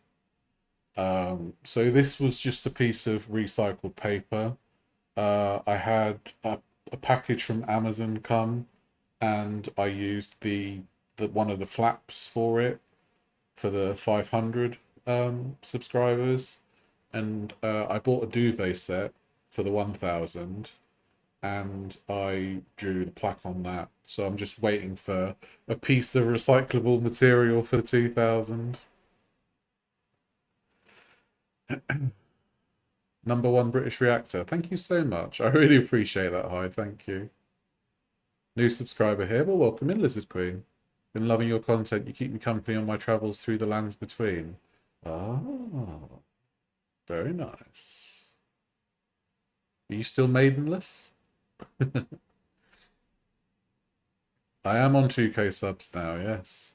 A: So this was just a piece of recycled paper. I had a package from Amazon come, and I used the one of the flaps for it for the 500 subscribers, and I bought a duvet set for the 1000, and I drew the plaque on that. So I'm just waiting for a piece of recyclable material for the 2000. Number one British reactor. Thank you so much. I really appreciate that, Hyde. Thank you. New subscriber here. Well, welcome in, Lizard Queen. Been loving your content. You keep me company on my travels through the lands between. Ah, very nice. Are you still maidenless? I am on 2K subs now, yes.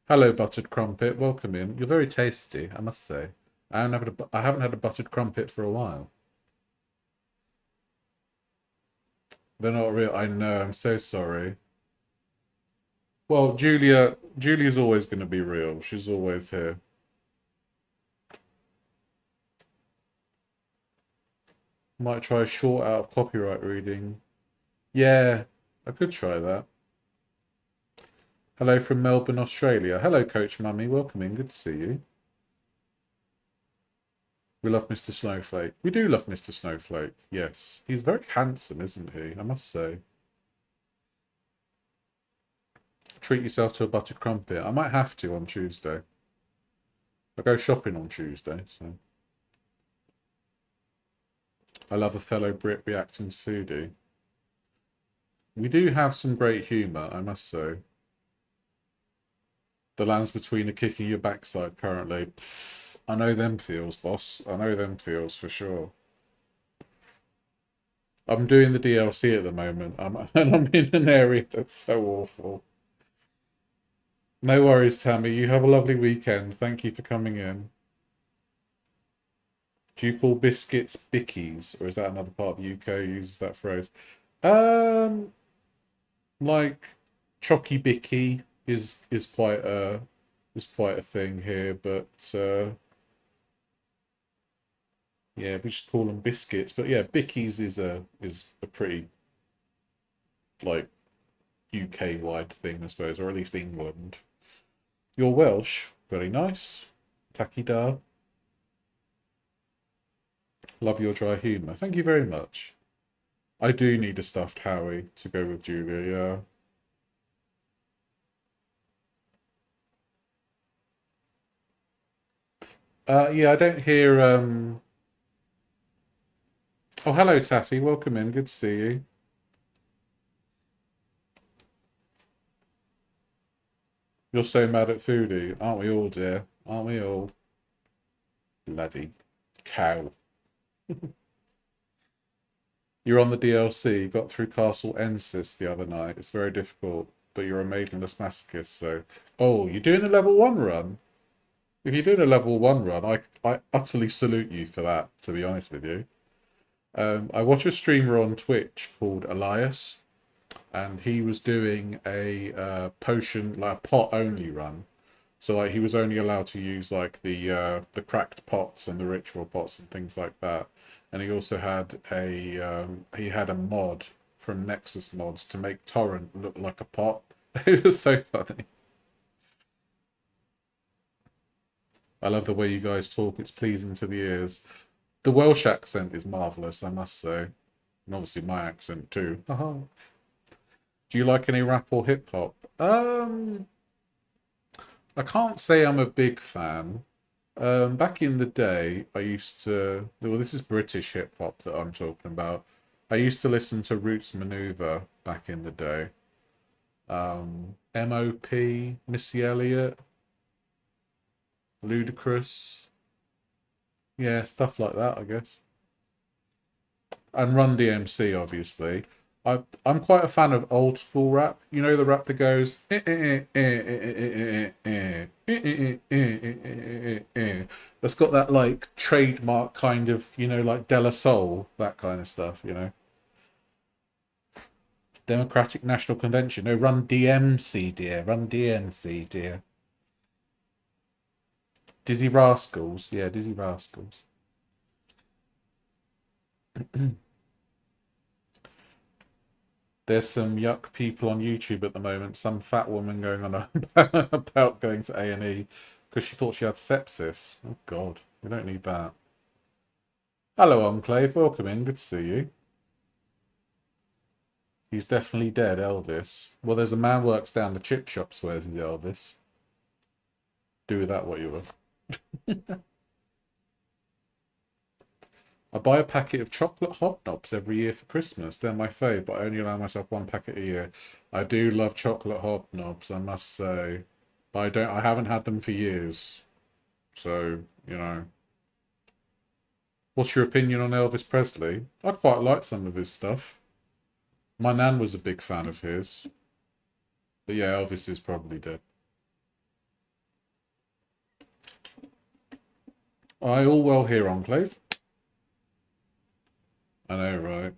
A: Hello, buttered crumpet. Welcome in. You're very tasty, I must say. I haven't had a buttered crumpet for a while. They're not real. I know. I'm so sorry. Well, Julia's always going to be real. She's always here. Might try a short out of copyright reading. Yeah, I could try that. Hello from Melbourne, Australia. Hello, Coach Mummy. Welcome in. Good to see you. We love Mr. Snowflake. We do love Mr. Snowflake. Yes. He's very handsome, isn't he? I must say. Treat yourself to a buttered crumpet. I might have to on Tuesday. I go shopping on Tuesday, so. I love a fellow Brit reacting to foodie. We do have some great humour, I must say. The land's between a kick and your backside currently. Pfft, I know them feels, boss. I know them feels for sure. I'm doing the DLC at the moment, and I'm in an area that's so awful. No worries, Tammy. You have a lovely weekend. Thank you for coming in. Do you call biscuits bickies, or is that another part of the UK uses that phrase? Um, like chocky bicky is quite a thing here, but yeah, we just call them biscuits. But yeah, bickies is a pretty like UK wide thing, I suppose, or at least England. You're Welsh, very nice. Taki da. Love your dry humour. Thank you very much. I do need a stuffed Howie to go with Julia, yeah. Yeah, I don't hear oh, hello Taffy, welcome in, good to see you. You're so mad at foodie, aren't we all, dear? Aren't we all? Bloody cow. You're on the DLC, got through Castle Ensis the other night. It's very difficult, but you're a maidenless masochist, so. Oh, you're doing a level 1 run? If you're doing a level 1 run, I utterly salute you for that, to be honest with you. I watch a streamer on Twitch called Elias, and he was doing a potion, like a pot only run. So like he was only allowed to use like the cracked pots and the ritual pots and things like that. And he also had a mod from Nexus Mods to make Torrent look like a pot. It was so funny. I love the way you guys talk. It's pleasing to the ears. The Welsh accent is marvelous, I must say. And obviously my accent too. Do you like any rap or hip hop? I can't say I'm a big fan. Back in the day, I used to. Well, this is British hip hop that I'm talking about. I used to listen to Roots Maneuver back in the day. MOP, Missy Elliott, Ludacris. Yeah, stuff like that, I guess. And Run DMC, obviously. I'm quite a fan of old school rap. You know the rap that goes that's got that like trademark kind of, like De La Soul, that kind of stuff, Democratic National Convention. No, Run DMC, dear. Run DMC, dear. Dizzy Rascals. Yeah, Dizzy Rascals. There's some yuck people on YouTube at the moment. Some fat woman going on about going to A&E because she thought she had sepsis. Oh God, we don't need that. Hello, Enclave. Welcome in. Good to see you. He's definitely dead, Elvis. Well, there's a man works down the chip shop swears he's Elvis. Do with that what you will. I buy a packet of chocolate hobnobs every year for Christmas. They're my fave, but I only allow myself one packet a year. I do love chocolate hobnobs, I must say. But I haven't had them for years. So, What's your opinion on Elvis Presley? I quite like some of his stuff. My nan was a big fan of his. But yeah, Elvis is probably dead. I all well here, Enclave. I know, right?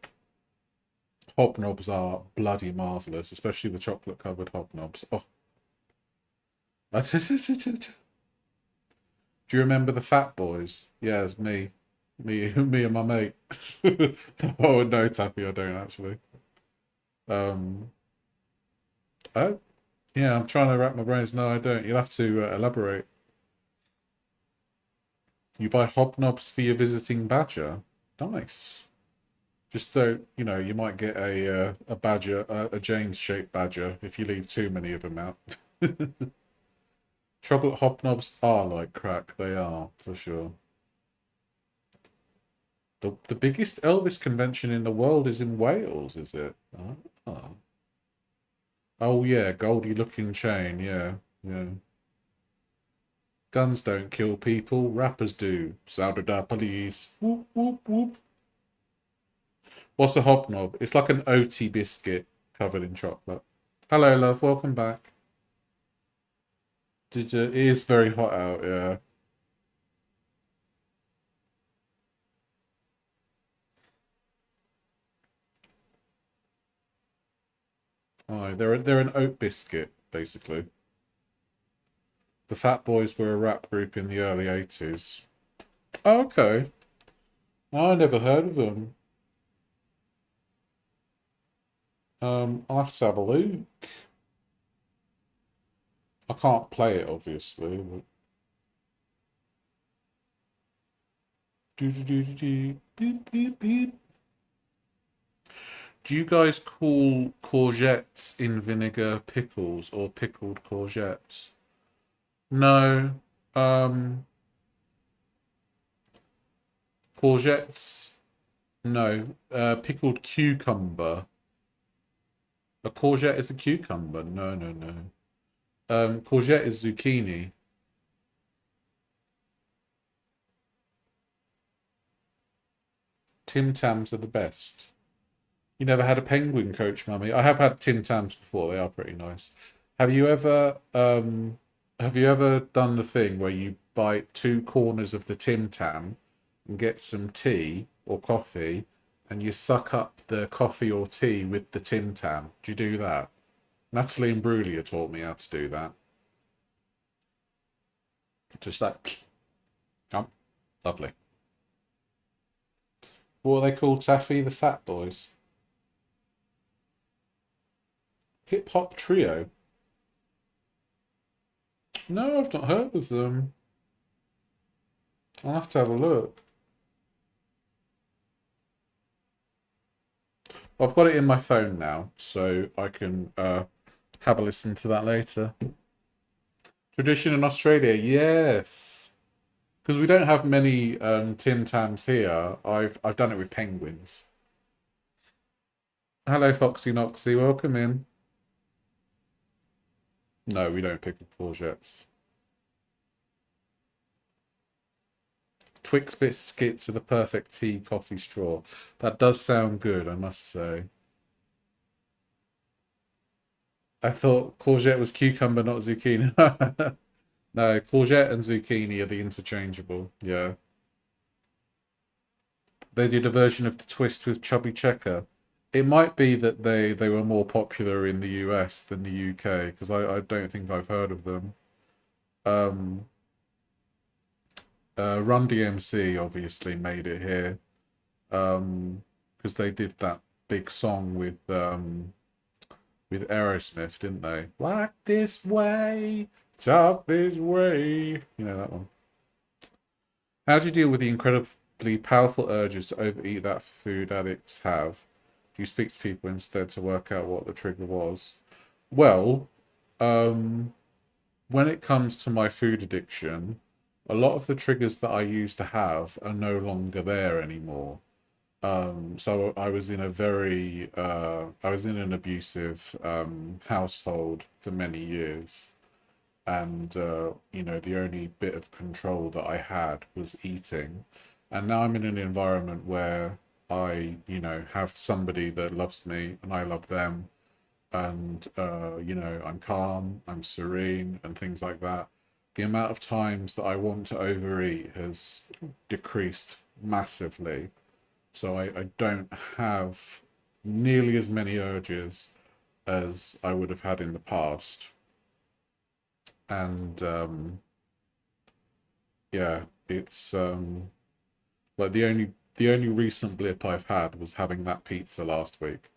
A: Hobnobs are bloody marvellous, especially the chocolate covered hobnobs. Oh, that's it. Do you remember the Fat Boys? Yeah, it's me. Me and my mate. Oh no, Tappy, I don't actually. Um, oh yeah, I'm trying to wrap my brains. No, I don't. You'll have to elaborate. You buy hobnobs for your visiting badger. Nice. Just don't, you might get a badger, a James-shaped badger if you leave too many of them out. Chocolate hobnobs are like crack. They are for sure. The biggest Elvis convention in the world is in Wales, is it? Oh, oh yeah, Goldie looking chain. Yeah, yeah. Guns don't kill people, rappers do. Sounded the police. Whoop whoop whoop. What's a hobnob? It's like an OT biscuit covered in chocolate. Hello, love. Welcome back. Did you? It is very hot out. Yeah. Oh, they're an oat biscuit basically. The Fat Boys were a rap group in the early 80s. Oh, okay. I never heard of them. I'll have to have a look. I can't play it, obviously. But... Do, do, do, do, do. Beep, beep, beep. Do you guys call courgettes in vinegar pickles or pickled courgettes? No. Um, Courgettes, no. Pickled cucumber. A courgette is a cucumber. No, no, no. Courgette is zucchini. Tim Tams are the best. You never had a penguin coach, mummy? I have had Tim Tams before. They are pretty nice. Have you ever have you ever done the thing where you bite two corners of the Tim Tam and get some tea or coffee and you suck up the coffee or tea with the Tim Tam? Do you do that? Natalie and Brulia taught me how to do that. Just that. Oh, lovely. What are they called, Taffy? The Fat Boys. Hip Hop Trio. No, I've not heard of them. I'll have to have a look. I've got it in my phone now, so I can have a listen to that later. Tradition in Australia, yes. Because we don't have many Tim Tams here. I've done it with penguins. Hello, Foxy Noxy. Welcome in. No, we don't pickle courgettes. Twix biscuits are the perfect tea coffee straw. That does sound good, I must say. I thought courgette was cucumber, not zucchini. No, courgette and zucchini are the interchangeable. Yeah. They did a version of the twist with chubby checker. It might be that they were more popular in the US than the UK because I don't think I've heard of them. Um, Run DMC obviously made it here because they did that big song with Aerosmith, didn't they? Walk this way, talk this way. You know that one. How do you deal with the incredibly powerful urges to overeat that food addicts have? Do you speak to people instead to work out what the trigger was? Well, when it comes to my food addiction, a lot of the triggers that I used to have are no longer there anymore. So I was in an abusive household for many years, and the only bit of control that I had was eating, and now I'm in an environment where I have somebody that loves me and I love them, and I'm calm, I'm serene, and things like that. The amount of times that I want to overeat has decreased massively, so I don't have nearly as many urges as I would have had in the past. And yeah, it's Like the only recent blip I've had was having that pizza last week,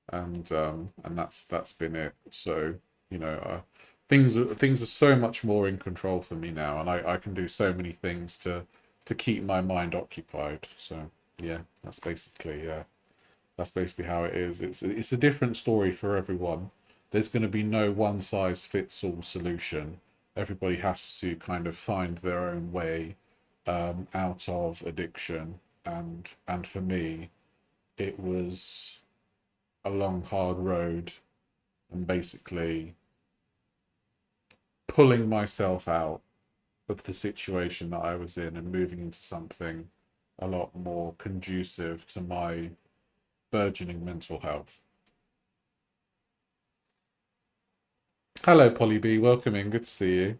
A: and that's been it. So you know, things are so much more in control for me now, and I can do so many things to keep my mind occupied. So yeah, that's basically how it is. It's a different story for everyone. There's going to be no one size fits all solution. Everybody has to kind of find their own way out of addiction, and for me, it was a long, hard road, and basically pulling myself out of the situation that I was in and moving into something a lot more conducive to my burgeoning mental health. Hello, Polly B. Welcome in. Good to see you.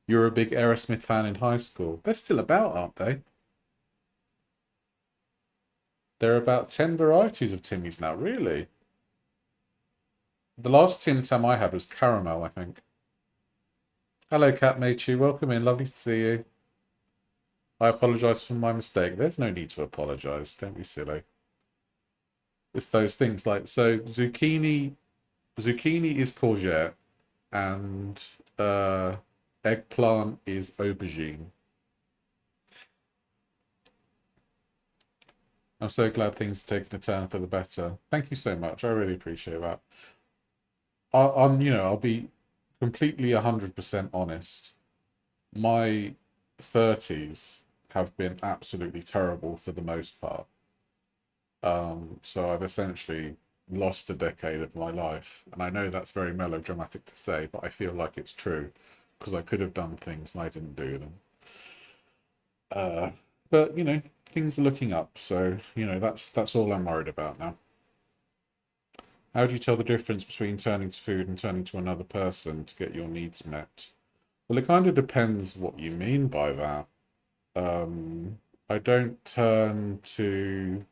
A: You're a big Aerosmith fan in high school. They're still about, aren't they? There are about 10 varieties of Timmy's now, really. The last Tim Tam I had was caramel, I think. Hello, Cat Mechi. Welcome in. Lovely to see you. I apologise for my mistake. There's no need to apologise. Don't be silly. It's those things like, so zucchini is courgette, and eggplant is aubergine. I'm so glad things are taking a turn for the better. Thank you so much. I really appreciate that. I'll be completely 100% honest. My 30s have been absolutely terrible for the most part. So I've essentially lost a decade of my life. And I know that's very melodramatic to say, but I feel like it's true because I could have done things and I didn't do them. Uh, but things are looking up, so that's all I'm worried about now. How do you tell the difference between turning to food and turning to another person to get your needs met? Well, it kind of depends what you mean by that. Um, I don't turn to,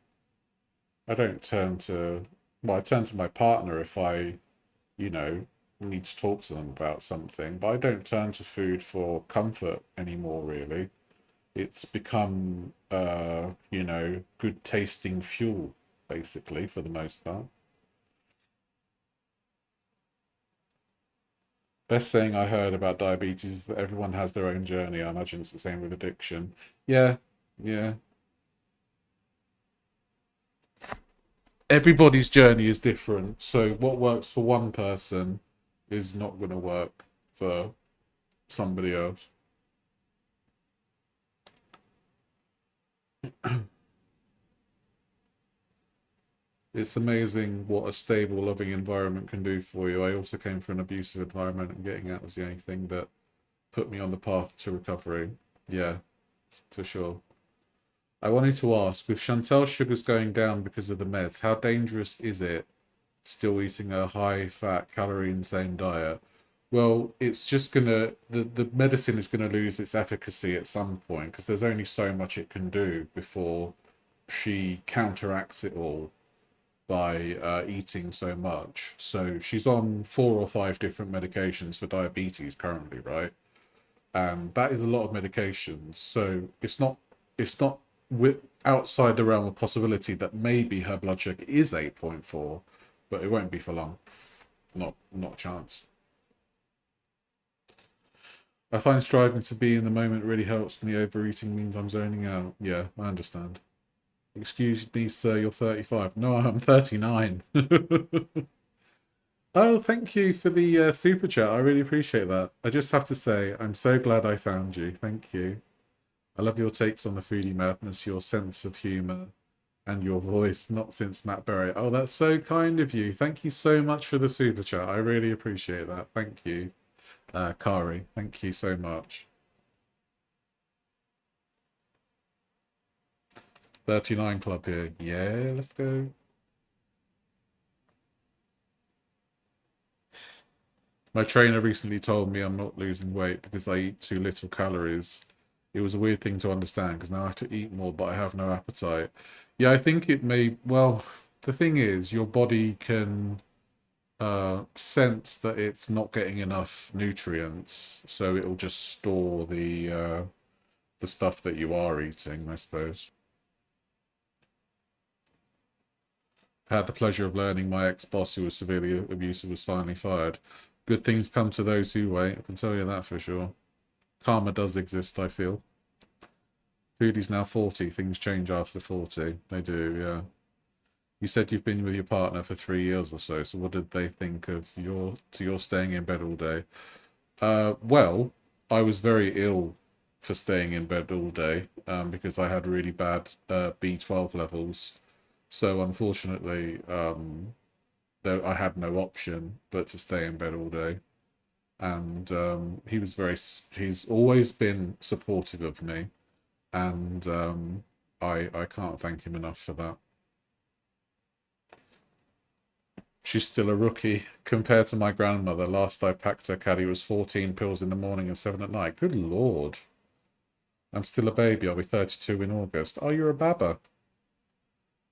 A: I don't turn to, well, I turn to my partner if I, you know, need to talk to them about something, but I don't turn to food for comfort anymore, really. It's become, good tasting fuel, basically, for the most part. Best saying I heard about diabetes is that everyone has their own journey. I imagine it's the same with addiction. Yeah, yeah. Everybody's journey is different. So what works for one person is not going to work for somebody else. It's amazing what a stable, loving environment can do for you. I also came from an abusive environment, and getting out was the only thing that put me on the path to recovery. Yeah, for sure. I wanted to ask, with Chantel's sugars going down because of the meds, how dangerous is it still eating a high fat, calorie insane diet? Well, it's just gonna, the medicine is gonna lose its efficacy at some point because there's only so much it can do before she counteracts it all by eating so much. So she's on 4 or 5 different medications for diabetes currently, right? And that is a lot of medications. So it's not with outside the realm of possibility that maybe her blood sugar is 8.4, but it won't be for long. Not a chance. I find striving to be in the moment really helps me. Overeating means I'm zoning out. Yeah, I understand. Excuse me, sir, you're 35. No, I'm 39. Oh, thank you for the super chat. I really appreciate that. I just have to say, I'm so glad I found you. Thank you. I love your takes on the foodie madness, your sense of humour, and your voice, not since Matt Berry. Oh, that's so kind of you. Thank you so much for the super chat. I really appreciate that. Thank you, Kari. Thank you so much. 39 Club here. Yeah, let's go. My trainer recently told me I'm not losing weight because I eat too little calories. It was a weird thing to understand because now I have to eat more, but I have no appetite. Yeah, I think it may. Well, the thing is, your body can sense that it's not getting enough nutrients, so it'll just store the stuff that you are eating, I suppose. Had the pleasure of learning my ex-boss, who was severely abusive, was finally fired. Good things come to those who wait, I can tell you that for sure. Karma does exist, I feel. Foodie's now 40. Things change after 40. They do, yeah. You said you've been with your partner for 3 years or so, so what did they think of your staying in bed all day? Well, I was very ill for staying in bed all day, because I had really bad B12 levels. So unfortunately, though I had no option but to stay in bed all day. And he's always been supportive of me, and I can't thank him enough for that. She's still a rookie compared to my grandmother. Last I packed her caddy was 14 pills in the morning and 7 at night. Good Lord. I'm still a baby. I'll be 32 in August. Oh, you're a baba.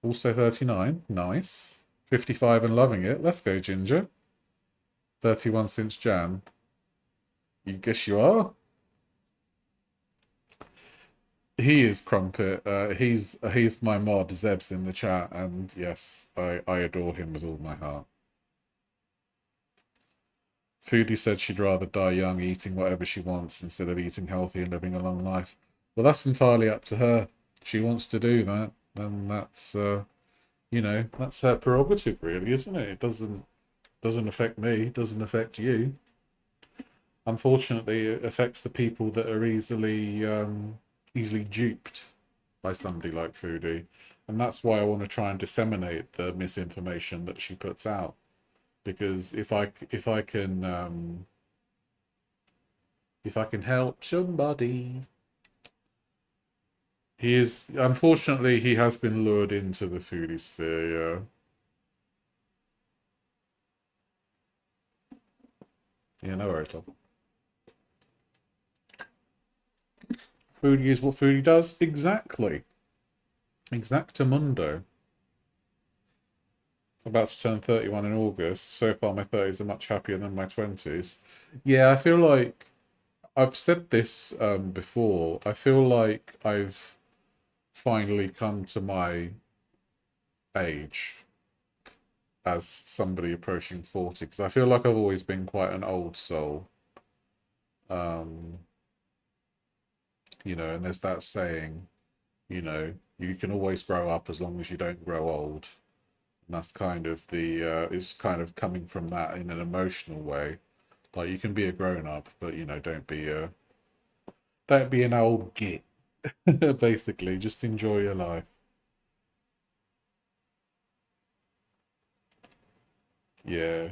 A: Also 39. Nice. 55 and loving it. Let's go, Ginger. 31 since Jan. You guess you are? He is Crumpet. He's my mod. Zeb's in the chat, and yes, I adore him with all my heart. Foodie said she'd rather die young, eating whatever she wants instead of eating healthy and living a long life. Well, that's entirely up to her. She wants to do that, then that's that's her prerogative, really, isn't it? It doesn't affect me. Doesn't affect you. Unfortunately, it affects the people that are easily duped by somebody like Foodie, and that's why I want to try and disseminate the misinformation that she puts out. Because if I can help somebody, unfortunately he has been lured into the foodie sphere. Yeah. Yeah, no worries, love. Foodie is what Foodie does. Exactly. Exactamundo. About to turn 31 in August. So far, my 30s are much happier than my 20s. Yeah, I feel like I've said this before. I feel like I've finally come to my age as somebody approaching 40, because I feel like I've always been quite an old soul. And there's that saying, you can always grow up as long as you don't grow old. And that's kind of it's kind of coming from that in an emotional way. Like, you can be a grown up, but don't be an old git. Basically, just enjoy your life. Yeah.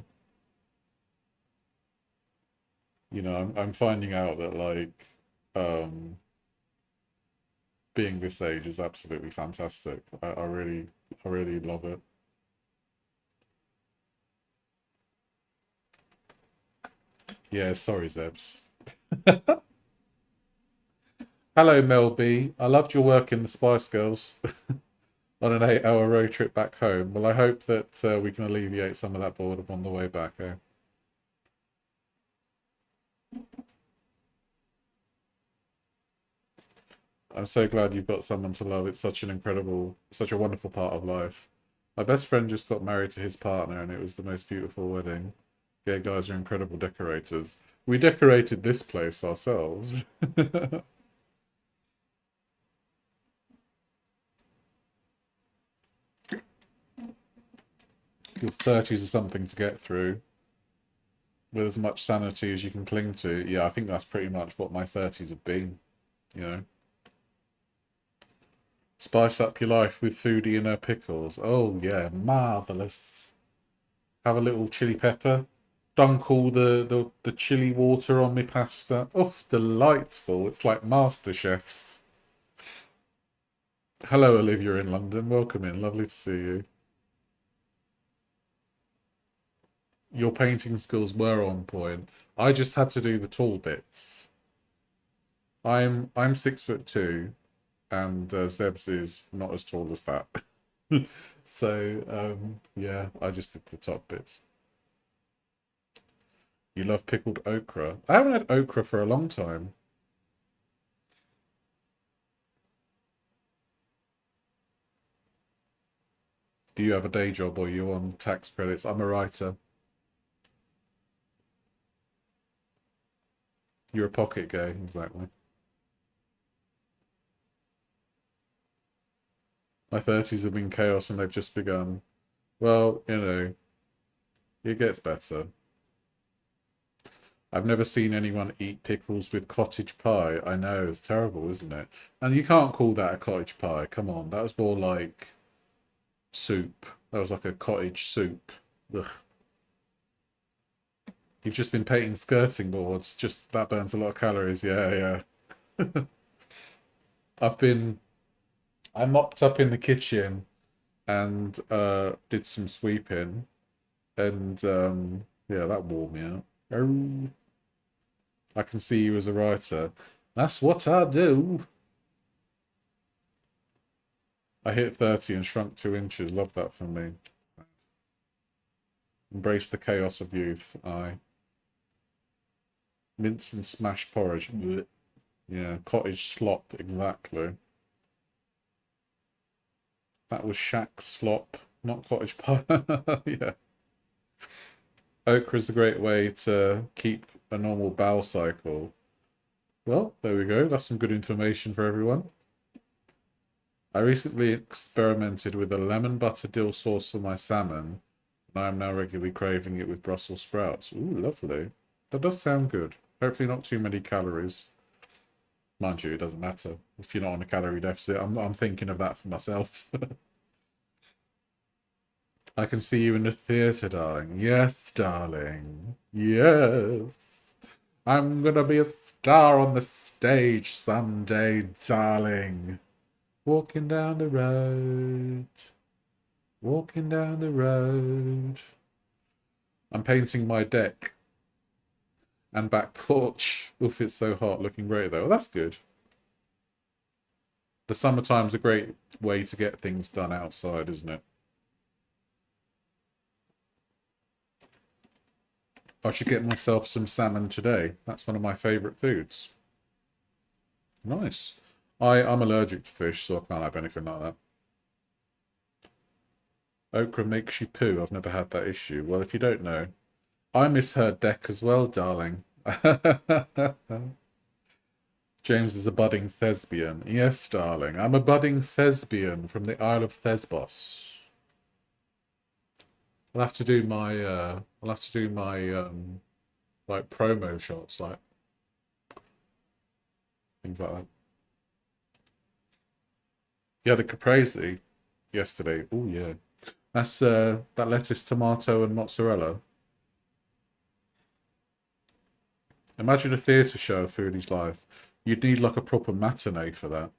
A: I'm finding out that, like, um being this age is absolutely fantastic. I really love it. Yeah, sorry, Zebs. Hello, Mel B. I loved your work in the Spice Girls on an 8-hour road trip back home. Well, I hope that we can alleviate some of that boredom on the way back, eh? I'm so glad you've got someone to love. It's such a wonderful part of life. My best friend just got married to his partner, and it was the most beautiful wedding. Gay guys are incredible decorators. We decorated this place ourselves. Your 30s are something to get through with as much sanity as you can cling to. Yeah, I think that's pretty much what my 30s have been, you know. Spice up your life with Foodie and her pickles. Oh, yeah, marvellous. Have a little chili pepper. Dunk all the chili water on my pasta. Oh, delightful. It's like Master Chefs. Hello, Olivia in London. Welcome in. Lovely to see you. Your painting skills were on point. I just had to do the tall bits. I'm 6'2", and Zeb's is not as tall as that. So yeah, I just did the top bits. You love pickled okra. I haven't had okra for a long time. Do you have a day job or are you on tax credits? I'm a writer. You're a pocket gay, exactly. My 30s have been chaos and they've just begun. Well, you know, it gets better. I've never seen anyone eat pickles with cottage pie. I know, it's terrible, isn't it? And you can't call that a cottage pie. Come on, that was more like soup. That was like a cottage soup. Ugh. You've just been painting skirting boards. Just that burns a lot of calories. Yeah, yeah. I've been I mopped up in the kitchen and did some sweeping and yeah, that wore me out. Oh, I can see you as a writer. That's what I do. I hit 30 and shrunk 2 inches. Love that for me. Embrace the chaos of youth. I mince and smash porridge. Blech. Yeah, cottage slop, exactly. That was shack slop, not cottage pie. Yeah. Okra is a great way to keep a normal bowel cycle. Well, there we go. That's some good information for everyone. I recently experimented with a lemon butter dill sauce for my salmon, and I am now regularly craving it with Brussels sprouts. Ooh, lovely. That does sound good. Hopefully not too many calories. Mind you, it doesn't matter. If you're not on a calorie deficit, I'm thinking of that for myself. I can see you in the theatre, darling. Yes, darling. Yes. I'm gonna be a star on the stage someday, darling. Walking down the road. Walking down the road. I'm painting my deck and back porch. Oof, it's so hot. Looking great, though. Well, that's good. The summertime's a great way to get things done outside, isn't it? I should get myself some salmon today. That's one of my favourite foods. Nice. I'm allergic to fish, so I can't have anything like that. Okra makes you poo. I've never had that issue. Well, if you don't know, I misheard deck as well, darling. James is a budding thespian. Yes, darling. I'm a budding thespian from the Isle of Thesbos. I'll have to do my like promo shots, like things like that. Yeah, the caprese yesterday. Oh yeah. That's that lettuce, tomato, and mozzarella. Imagine a theatre show of Foodie's life. You'd need like a proper matinee for that.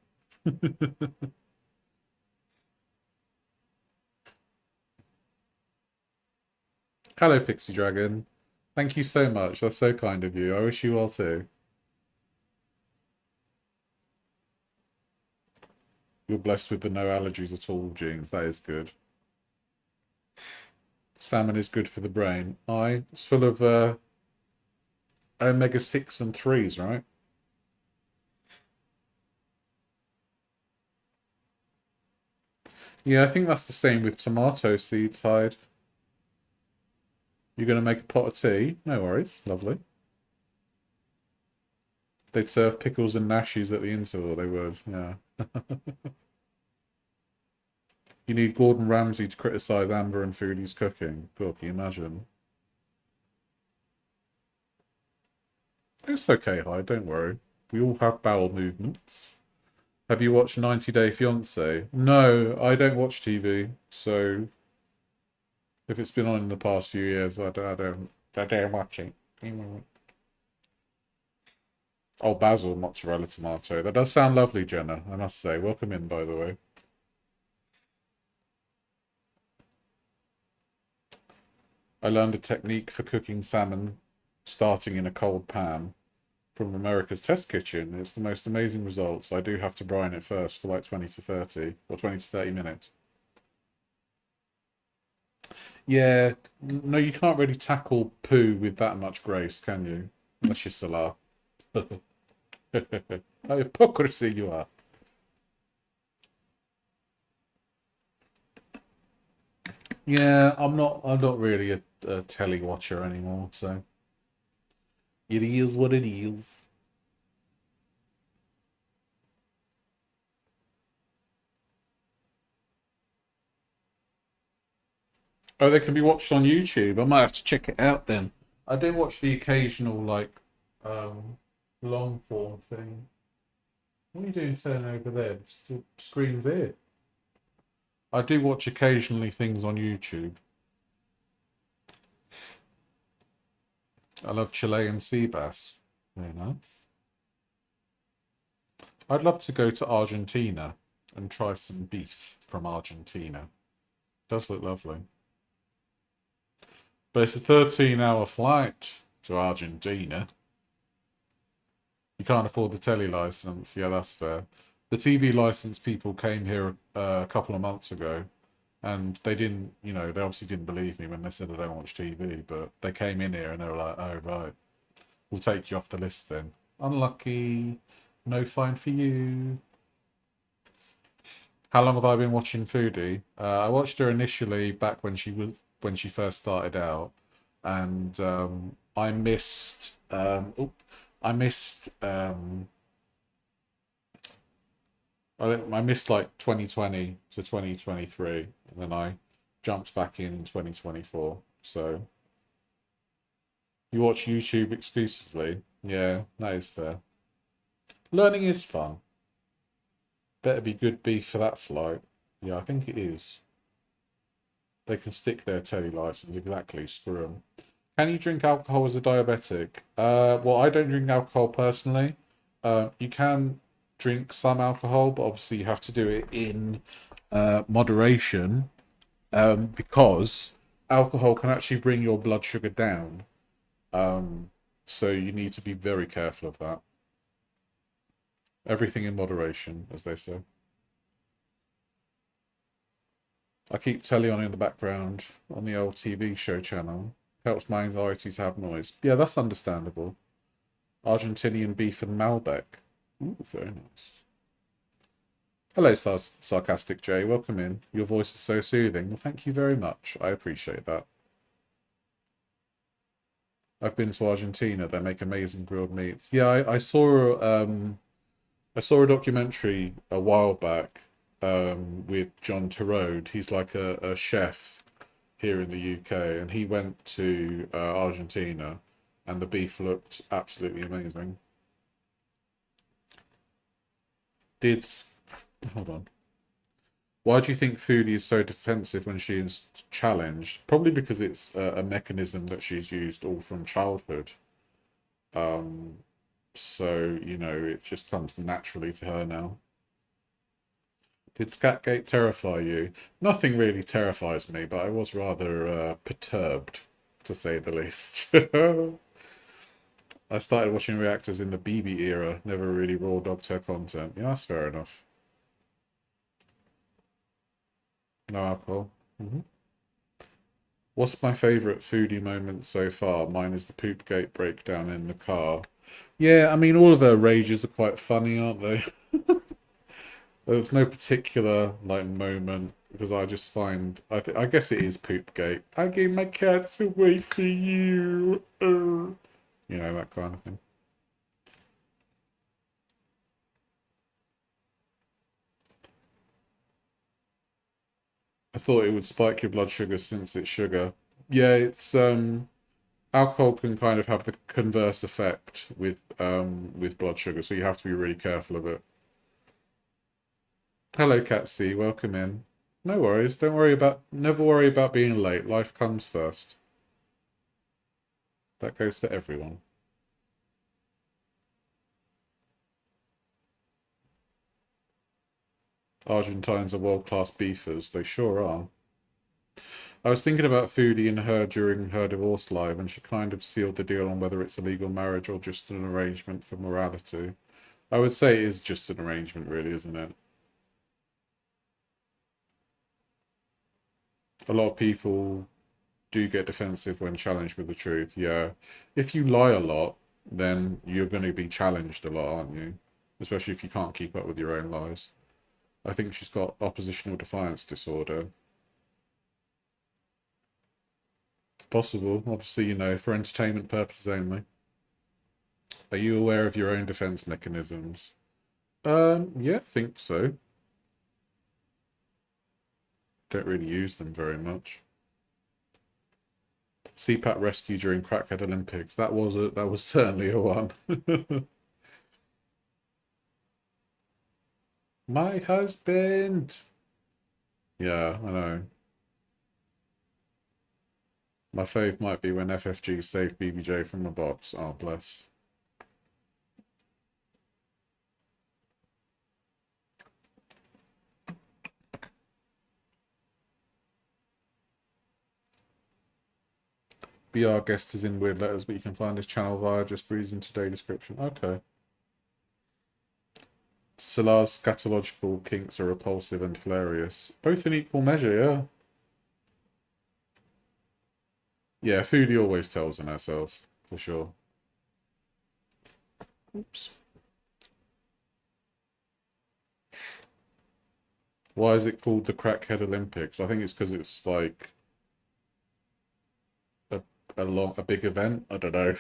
A: Hello, Pixie Dragon. Thank you so much. That's so kind of you. I wish you well too. You're blessed with the no allergies at all genes. That is good. Salmon is good for the brain. Aye, it's full of omega 6 and 3s, right? Yeah, I think that's the same with tomato seeds, Hyde. You're going to make a pot of tea? No worries. Lovely. They'd serve pickles and nashies at the interval, they would, yeah. You need Gordon Ramsay to criticise Amber and Foodie's cooking. God, can you imagine? It's okay, Hyde, don't worry. We all have bowel movements. Have you watched 90 Day Fiancé? No, I don't watch TV, so if it's been on in the past few years, I don't watch it. Oh, basil, mozzarella, tomato. That does sound lovely, Jenna, I must say. Welcome in, by the way. I learned a technique for cooking salmon starting in a cold pan from America's Test Kitchen. It's the most amazing results. I do have to brine it first for like 20 to 30 or 20 to 30 minutes. Yeah, no, you can't really tackle poo with that much grace, can you? Unless you're Salah. How hypocrisy you are. Yeah, I'm not really a telly watcher anymore, so it is what it is. Oh, they can be watched on YouTube. I might have to check it out then. I do watch the occasional um long form thing. What are you doing turning over there? The screen's there. I do watch occasionally things on YouTube. I love Chilean sea bass. Very nice. I'd love to go to Argentina and try some beef from Argentina. Does look lovely. But it's a 13-hour flight to Argentina. You can't afford the telly license. Yeah, that's fair. The TV license people came here a couple of months ago, and they didn't, they obviously didn't believe me when they said I don't watch TV, but they came in here and they were like, oh, right, we'll take you off the list then. Unlucky. No fine for you. How long have I been watching Foodie? I watched her initially back when she first started out, and I missed I missed I missed like 2020 to 2023, and then I jumped back in 2024. So you watch YouTube exclusively? Yeah, that is fair. Learning is fun. Better be good beef for that flight. Yeah, I think it is. They can stick their telly license, exactly, screw them. Can you drink alcohol as a diabetic? Well, I don't drink alcohol personally. You can drink some alcohol, but obviously you have to do it in moderation, because alcohol can actually bring your blood sugar down. So you need to be very careful of that. Everything in moderation, as they say. I keep telly on in the background on the old TV show channel. Helps my anxiety to have noise. Yeah, that's understandable. Argentinian beef and Malbec. Ooh, very nice. Hello, Sarcastic Jay. Welcome in. Your voice is so soothing. Well, thank you very much. I appreciate that. I've been to Argentina. They make amazing grilled meats. Yeah, I saw a documentary a while back with John Turode. He's like a chef here in the UK, and he went to Argentina, and the beef looked absolutely amazing. Did hold on. Why do you think Foodie is so defensive when she is challenged? Probably because it's a mechanism that she's used all from childhood. So, it just comes naturally to her now. Did Scatgate terrify you? Nothing really terrifies me, but I was rather perturbed, to say the least. I started watching reactors in the BB era, never really raw dogged her content. Yeah, that's fair enough. No alcohol. What's my favourite Foodie moment so far? Mine is the Poopgate breakdown in the car. Yeah, I mean, all of her rages are quite funny, aren't they? There's no particular moment because I just find I guess it is Poopgate. I gave my cats away for you. That kind of thing. I thought it would spike your blood sugar since it's sugar. Yeah, it's alcohol can kind of have the converse effect with blood sugar, so you have to be really careful of it. Hello, Catsy. Welcome in. No worries. Never worry about being late. Life comes first. That goes for everyone. Argentines are world-class beefers. They sure are. I was thinking about Foodie and her during her divorce live, and she kind of sealed the deal on whether it's a legal marriage or just an arrangement for morality. I would say it is just an arrangement, really, isn't it? A lot of people do get defensive when challenged with the truth. Yeah. If you lie a lot, then you're going to be challenged a lot, aren't you? Especially if you can't keep up with your own lies. I think she's got oppositional defiance disorder. possible. Obviously, for entertainment purposes only. Are you aware of your own defense mechanisms? Yeah, I think so. Don't really use them very much. CPAP rescue during Crackhead Olympics. That was certainly a one. My husband. Yeah, I know. My fave might be when FFG saved BBJ from a box. Oh, bless. BR guest is in weird letters, but you can find his channel via just reading today description. Okay. Salar's scatological kinks are repulsive and hilarious. Both in equal measure, yeah. Yeah, Foodie always tells on herself, for sure. Oops. Why is it called the Crackhead Olympics? I think it's because it's like a big event. I don't know.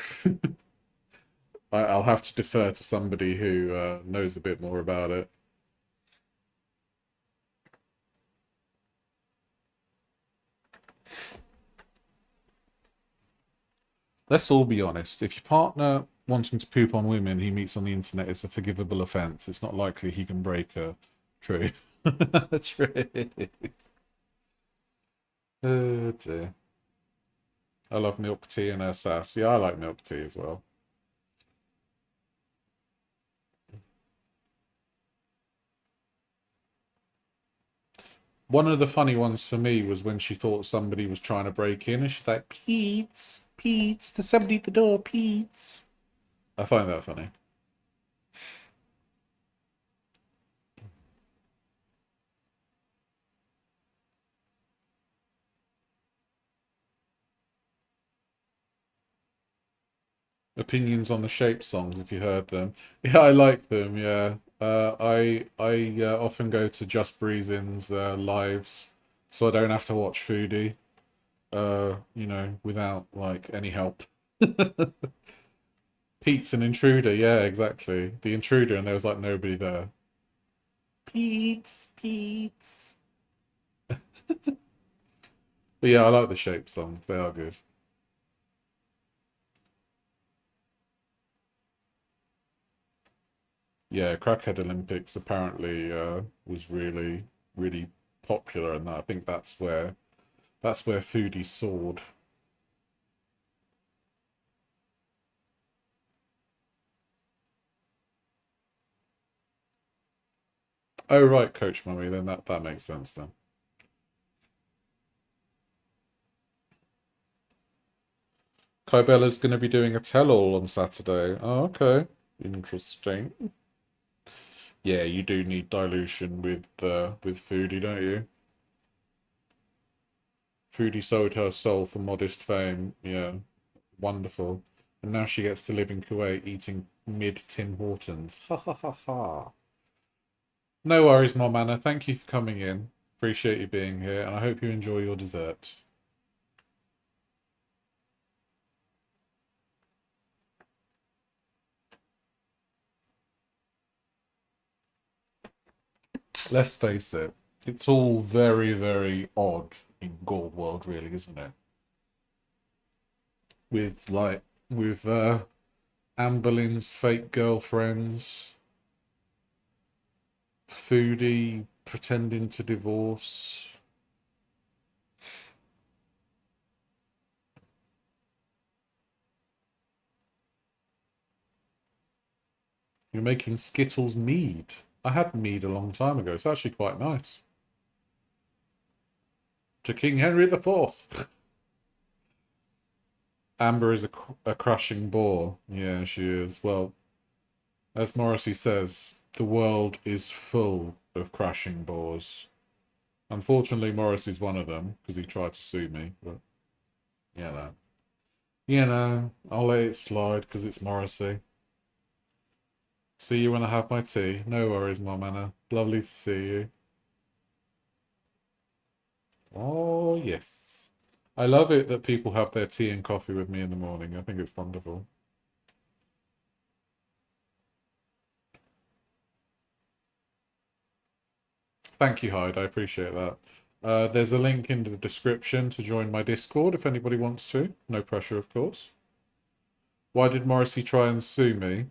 A: I'll have to defer to somebody who knows a bit more about it. Let's all be honest. If your partner wanting to poop on women he meets on the internet is a forgivable offence, it's not likely he can break her. True. True. Oh dear. I love milk tea and her sass. Yeah, I like milk tea as well. One of the funny ones for me was when she thought somebody was trying to break in and she's like, Pete, Pete, there's somebody at the door, Pete. I find that funny. Opinions on the Shape songs, if you heard them. Yeah, I like them, yeah. I often go to Just Breezin's lives, so I don't have to watch Foodie, without like any help. Pete's an intruder, yeah, exactly. The intruder, and there was like nobody there. Pete. But yeah, I like the Shape songs. They are good. Yeah, Crackhead Olympics apparently was really, really popular, and I think that's where Foodie soared. Oh right, Coach Mummy, then that makes sense then. Kybella's going to be doing a tell-all on Saturday. Oh, okay. Interesting. Yeah, you do need dilution with Foodie, don't you? Foodie sold her soul for modest fame. Yeah, wonderful. And now she gets to live in Kuwait eating mid Tim Hortons. Ha ha ha ha. No worries, Mom Anna. Thank you for coming in. Appreciate you being here, and I hope you enjoy your dessert. Let's face it, it's all very, very odd in Gore World, really, isn't it? With Amberlin's fake girlfriends, Foodie pretending to divorce. You're making Skittles mead. I had mead a long time ago. It's actually quite nice. To King Henry IV. Amber is a crushing bore. Yeah, she is. Well, as Morrissey says, the world is full of crashing bores. Unfortunately, Morrissey's one of them because he tried to sue me. But I'll let it slide because it's Morrissey. See you when I have my tea. No worries, Mom Anna. Lovely to see you. Oh yes. I love it that people have their tea and coffee with me in the morning. I think it's wonderful. Thank you, Hyde. I appreciate that. There's a link in the description to join my Discord if anybody wants to. No pressure, of course. Why did Morrissey try and sue me?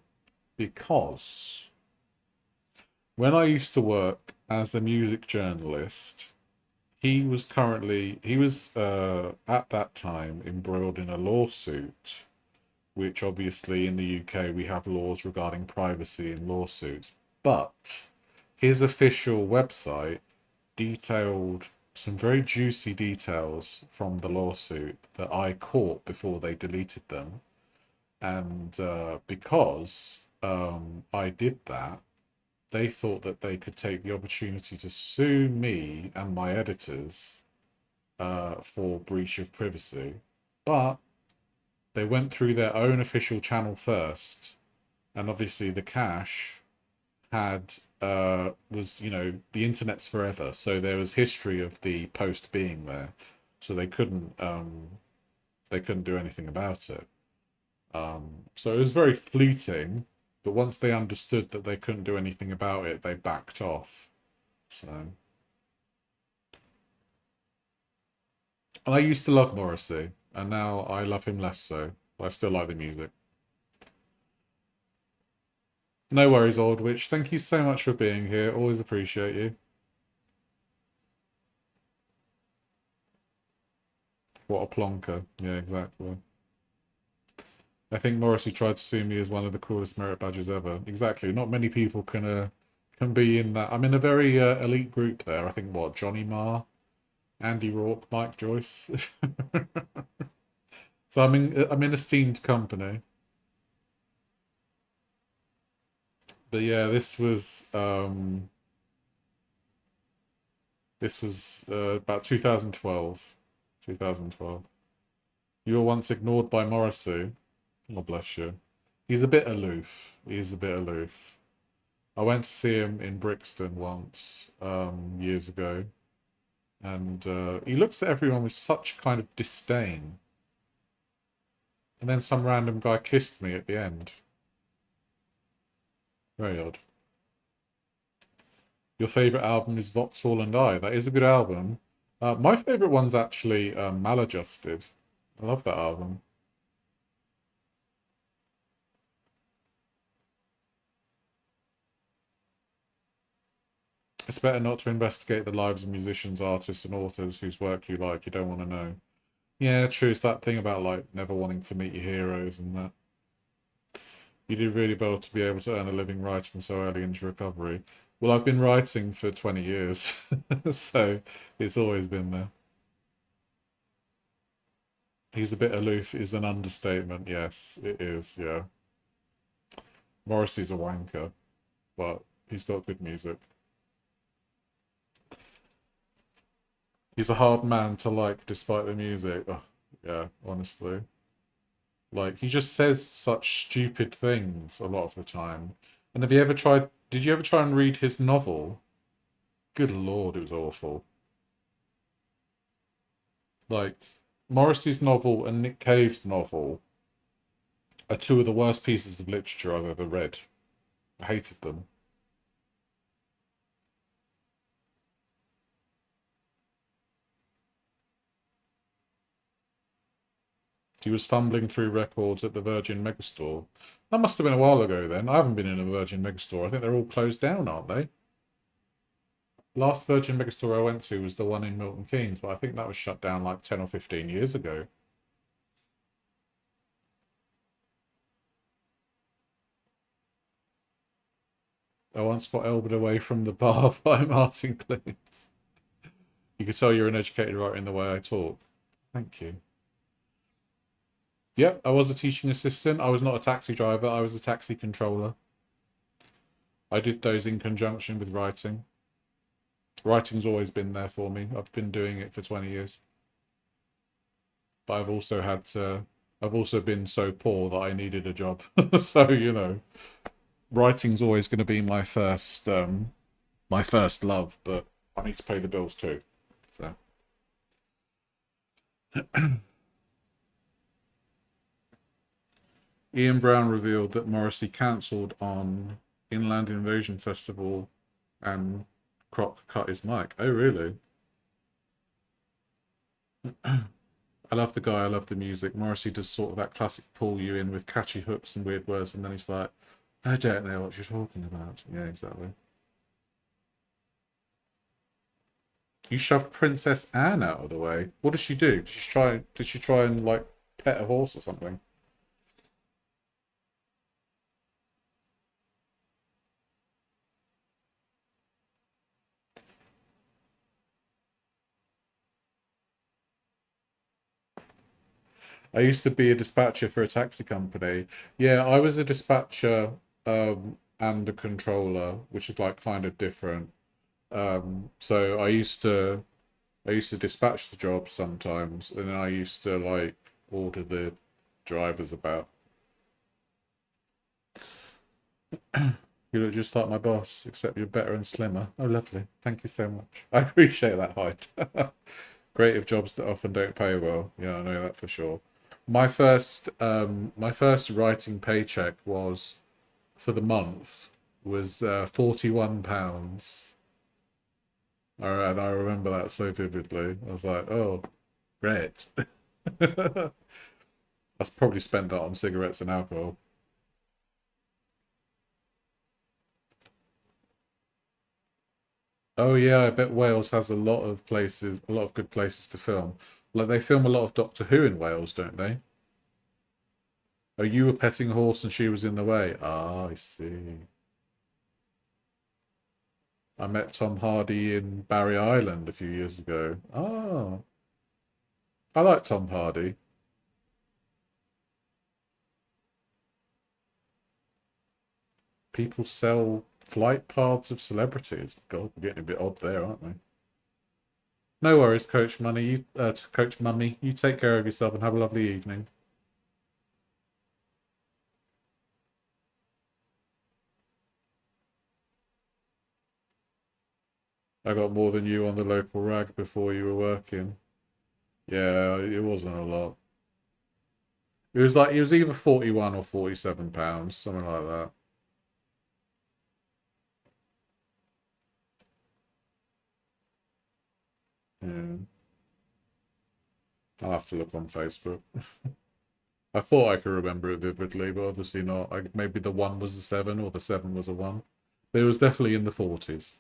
A: Because when I used to work as a music journalist, he was at that time embroiled in a lawsuit, which obviously in the UK we have laws regarding privacy in lawsuits. But his official website detailed some very juicy details from the lawsuit that I caught before they deleted them. And because I did that, they thought that they could take the opportunity to sue me and my editors for breach of privacy. But they went through their own official channel first, and obviously the cache had was, you know, the internet's forever, so there was history of the post being there, so they couldn't do anything about it. So it was very fleeting, but once they understood that they couldn't do anything about it, they backed off. So, and I used to love Morrissey, and now I love him less so, but I still like the music. No worries, Old Witch. Thank you so much for being here. Always appreciate you. What a plonker. Yeah, exactly. I think Morrissey tried to sue me as one of the coolest merit badges ever. Exactly. Not many people can be in that. I'm in a very elite group there. I think what, Johnny Marr, Andy Rourke, Mike Joyce. So I'm in esteemed company. But yeah, this was about 2012. 2012. You were once ignored by Morrissey. Oh, bless you. He's a bit aloof. He's a bit aloof. I went to see him in Brixton once, years ago, and he looks at everyone with such kind of disdain. And then some random guy kissed me at the end. Very odd. Your favourite album is Vauxhall and I. That is a good album. My favourite one's actually Maladjusted. I love that album. It's better not to investigate the lives of musicians, artists, and authors whose work you like. You don't want to know. Yeah, true. It's that thing about like never wanting to meet your heroes and that. You did really well to be able to earn a living writing so early into recovery. Well, I've been writing for 20 years, so it's always been there. He's a bit aloof is an understatement. Yes, it is. Yeah. Morrissey's a wanker, but he's got good music. He's a hard man to like despite the music. Oh, yeah, honestly. Like, he just says such stupid things a lot of the time. And did you ever try and read his novel? Good Lord, it was awful. Like, Morrissey's novel and Nick Cave's novel are two of the worst pieces of literature I've ever read. I hated them. He was fumbling through records at the Virgin Megastore. That must have been a while ago then. I haven't been in a Virgin Megastore. I think they're all closed down, aren't they? Last Virgin Megastore I went to was the one in Milton Keynes, but I think that was shut down like 10 or 15 years ago. I once got elbowed away from the bar by Martin Clint. You could tell you're an educated writer in the way I talk. Thank you. Yep, I was a teaching assistant. I was not a taxi driver. I was a taxi controller. I did those in conjunction with writing. Writing's always been there for me. I've been doing it for 20 years. But I've also been so poor that I needed a job. So, you know, writing's always going to be my first love, but I need to pay the bills too. So, Ian Brown revealed that Morrissey cancelled on Inland Invasion Festival and Croc cut his mic. Oh, really? I love the guy, I love the music. Morrissey does sort of that classic pull you in with catchy hooks and weird words, and then he's like, I don't know what you're talking about. Yeah, exactly. You shoved Princess Anne out of the way. What did she do? Did she try and like pet a horse or something? I used to be a dispatcher for a taxi company. Yeah, I was a dispatcher and a controller, which is like kind of different. So I used to dispatch the jobs sometimes, and then I used to like order the drivers about. You look just like my boss, except you're better and slimmer. Oh, lovely. Thank you so much. I appreciate that height. Creative jobs that often don't pay well. Yeah, I know that for sure. My first writing paycheck was for the month was £41. And I remember that so vividly. I was like, oh, great. I probably spent that on cigarettes and alcohol. Oh yeah, I bet Wales has a lot of places, a lot of good places to film. Like they film a lot of Doctor Who in Wales, don't they? Oh, you were petting a horse and she was in the way. Ah, I see. I met Tom Hardy in Barry Island a few years ago. Ah, I like Tom Hardy. People sell flight paths of celebrities. God, we're getting a bit odd there, aren't we? No worries, Coach Money. Coach Mummy. You take care of yourself and have a lovely evening. I got more than you on the local rag before you were working. Yeah, it wasn't a lot. It was either 41 or £47, something like that. Yeah. I'll have to look on Facebook. I thought I could remember it vividly, but obviously not. Maybe the one was a seven or the seven was a one. But it was definitely in the 40s.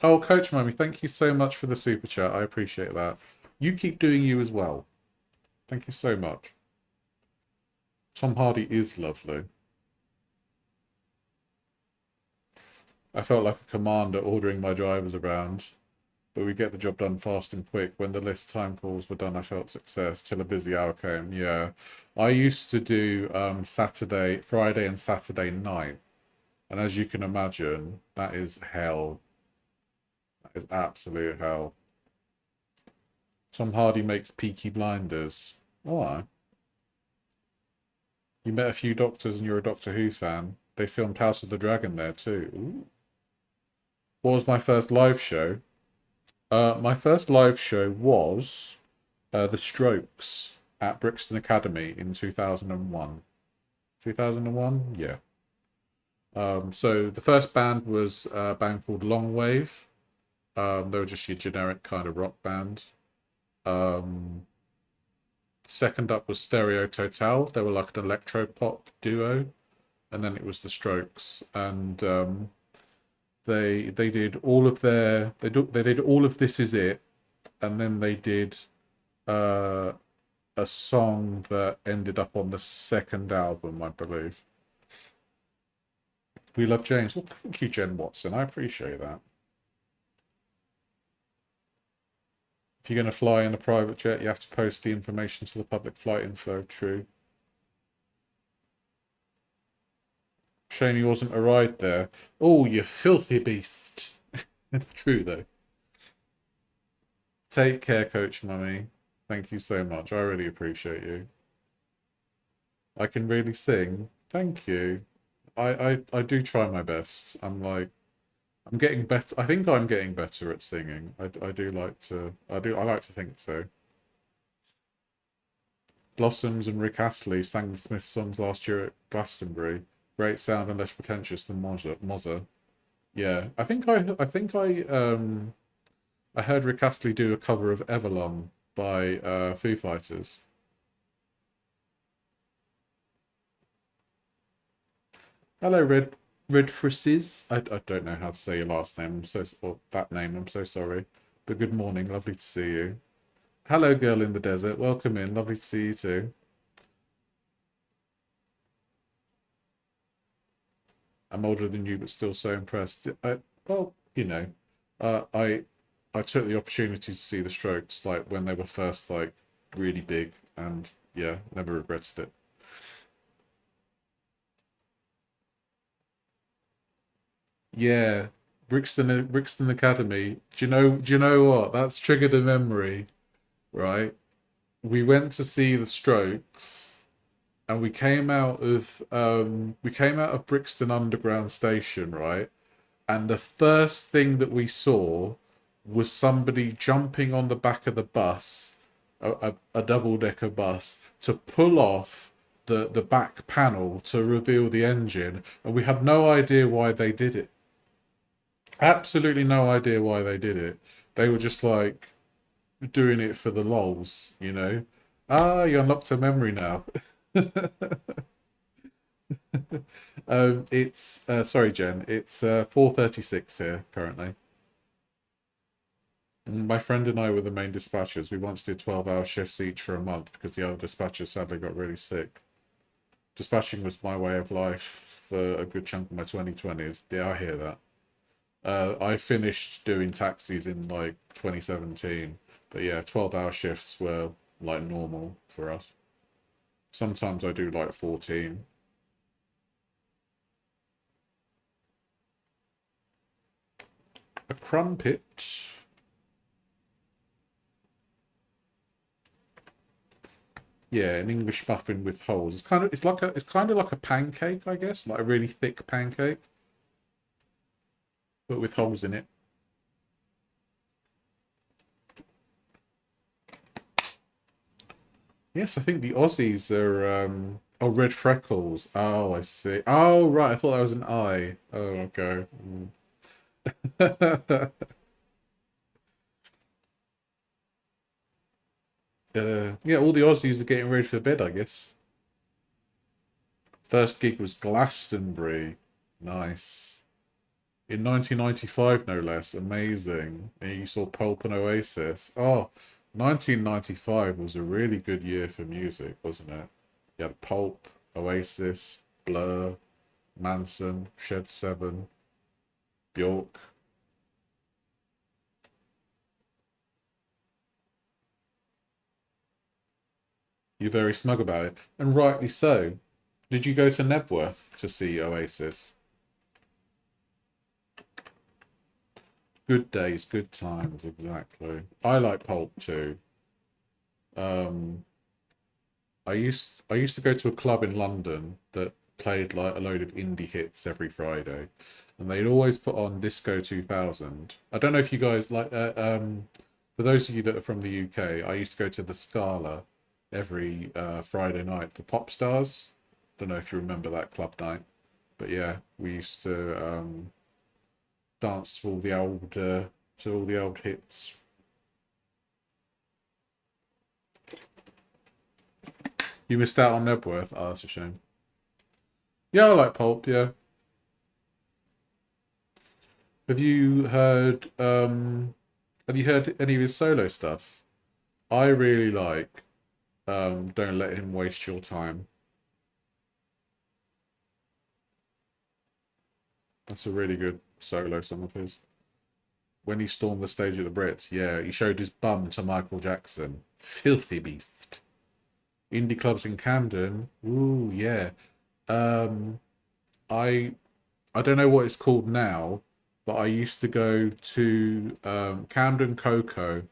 A: Oh, Coach Mummy, thank you so much for the super chat. I appreciate that. You keep doing you as well. Thank you so much. Tom Hardy is lovely. I felt like a commander ordering my drivers around, but we get the job done fast and quick. When the list time calls were done, I felt success till a busy hour came. Yeah. I used to do Friday and Saturday night. And as you can imagine, that is hell. That is absolute hell. Tom Hardy makes Peaky Blinders. Why? You met a few doctors and you're a Doctor Who fan. They filmed House of the Dragon there too. Ooh. What was my first live show? My first live show was The Strokes at Brixton Academy in 2001. 2001? Yeah. So the first band was a band called Longwave. They were just your generic kind of rock band. Um, Second up was Stereo Total. They were like an electro pop duo, and then it was the Strokes, and they did all of they did all of This Is It, and then they did uh, a song that ended up on the second album, I believe. We Love James. Well, thank you, Jen Watson. I appreciate that. If you're going to fly in a private jet, you have to post the information to the public flight info. True. Shame he wasn't a ride there. Oh, you filthy beast. True, though. Take care, Coach Mummy. Thank you so much. I really appreciate you. I can really sing. Thank you. I do try my best. I'm getting better. I think I'm getting better at singing. I do like to. I like to think so. Blossoms and Rick Astley sang the Smiths songs last year at Glastonbury. Great sound and less pretentious than Mozza. Yeah, I heard Rick Astley do a cover of Everlong by Foo Fighters. Hello, Red Frisses. I don't know how to say your last name. Or that name. I'm so sorry. But good morning. Lovely to see you. Hello, girl in the desert. Welcome in. Lovely to see you too. I'm older than you, but still so impressed. Well, I I took the opportunity to see the Strokes like when they were first like really big, and yeah, never regretted it. Yeah, Brixton Academy. Do you know what? That's triggered a memory, right? We went to see the Strokes, and we came out of Brixton Underground Station, right? And the first thing that we saw was somebody jumping on the back of the bus, a double decker bus, to pull off the back panel to reveal the engine, and we had no idea why they did it. Absolutely no idea why they did it. They were just like doing it for the lols, you know. Ah, you unlocked a memory now. It's sorry, Jen. It's 4:36 here currently. My friend and I were the main dispatchers. We once did 12-hour shifts each for a month because the other dispatchers sadly got really sick. Dispatching was my way of life for a good chunk of my 2020s. Yeah, I hear that. I finished doing taxis in like 2017. But yeah, 12-hour shifts were like normal for us. Sometimes I do like 14. A crumpet. Yeah, an English muffin with holes. It's kind of like a pancake, I guess, like a really thick pancake, but with holes in it. Yes, I think the Aussies are oh, red freckles. Oh, I see. Oh, right, I thought that was an eye. Oh, okay. Yeah, all the Aussies are getting ready for bed, I guess. First gig was Glastonbury. Nice. In 1995, no less. Amazing. And you saw Pulp and Oasis. Oh, 1995 was a really good year for music, wasn't it? You had Pulp, Oasis, Blur, Manson, Shed 7, Bjork. You're very smug about it, and rightly so. Did you go to Nebworth to see Oasis? Good days, good times, exactly. I like Pulp too. Um, I used to go to a club in London that played like a load of indie hits every Friday, and they'd always put on Disco 2000. I don't know if you guys like for those of you that are from the UK, I used to go to the Scala every Friday night for pop stars. Don't know if you remember that club night, but yeah, we used to dance to all the old hits. You missed out on Nebworth. Oh, that's a shame. Yeah, I like Pulp. Yeah. Have you heard have you heard any of his solo stuff? I really like Don't Let Him Waste Your Time. That's a really good solo song of his. When he stormed the stage at the Brits, yeah, he showed his bum to Michael Jackson. Filthy beast. Indie clubs in Camden. Ooh, yeah. Um I I don't know what it's called now, but I used to go to Camden Cocoa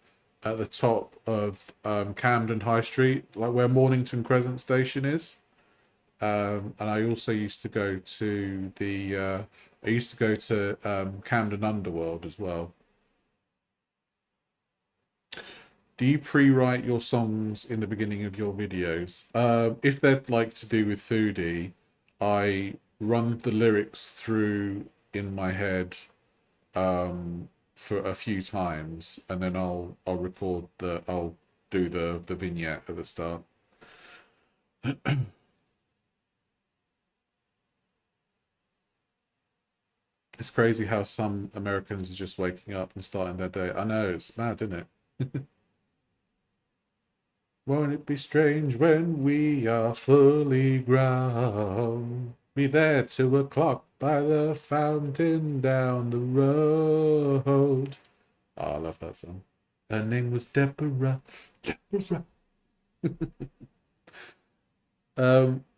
A: at the top of Camden High Street, like where Mornington Crescent Station is. And I also used to go to I used to go to Camden Underworld as well. Do you pre-write your songs in the beginning of your videos? If they're like to do with foodie, I run the lyrics through in my head for a few times, and then I'll do the vignette at the start. It's crazy how some Americans are just waking up and starting their day. I know, it's mad, isn't it? Won't it be strange when we are fully grown? Be there 2 o'clock by the fountain down the road. Oh, I love that song. Her name was Deborah. Deborah.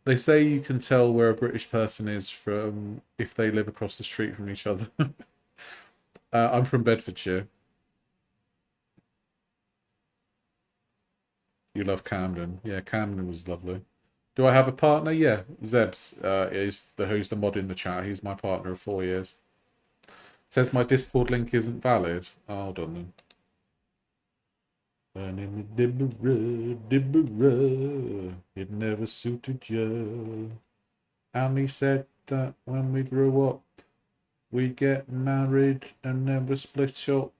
A: They say you can tell where a British person is from if they live across the street from each other. I'm from Bedfordshire. You love Camden. Yeah, Camden was lovely. Do I have a partner? Yeah, Zebs is the who's the mod in the chat. He's my partner of 4 years. Says my Discord link isn't valid. Oh, hold on then. Her name is Deborah, Deborah. It never suited you. And he said that when we grew up, we'd get married and never split up.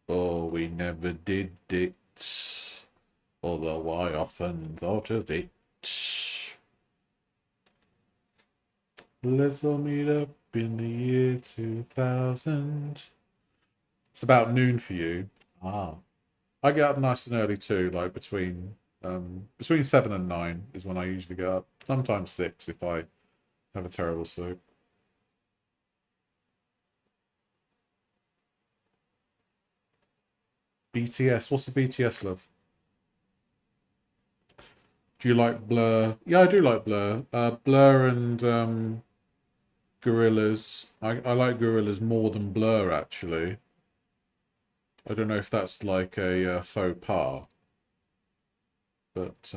A: Oh, we never did it. Although I often thought of it. Let's all meet up in the year 2000. It's about noon for you. Ah. I get up nice and early too, like between 7 and 9 is when I usually get up. Sometimes 6 if I have a terrible sleep. BTS, what's the BTS love? Do you like Blur? Yeah, I do like Blur. Blur and Gorillaz. I like Gorillaz more than Blur actually. I don't know if that's like a faux pas, but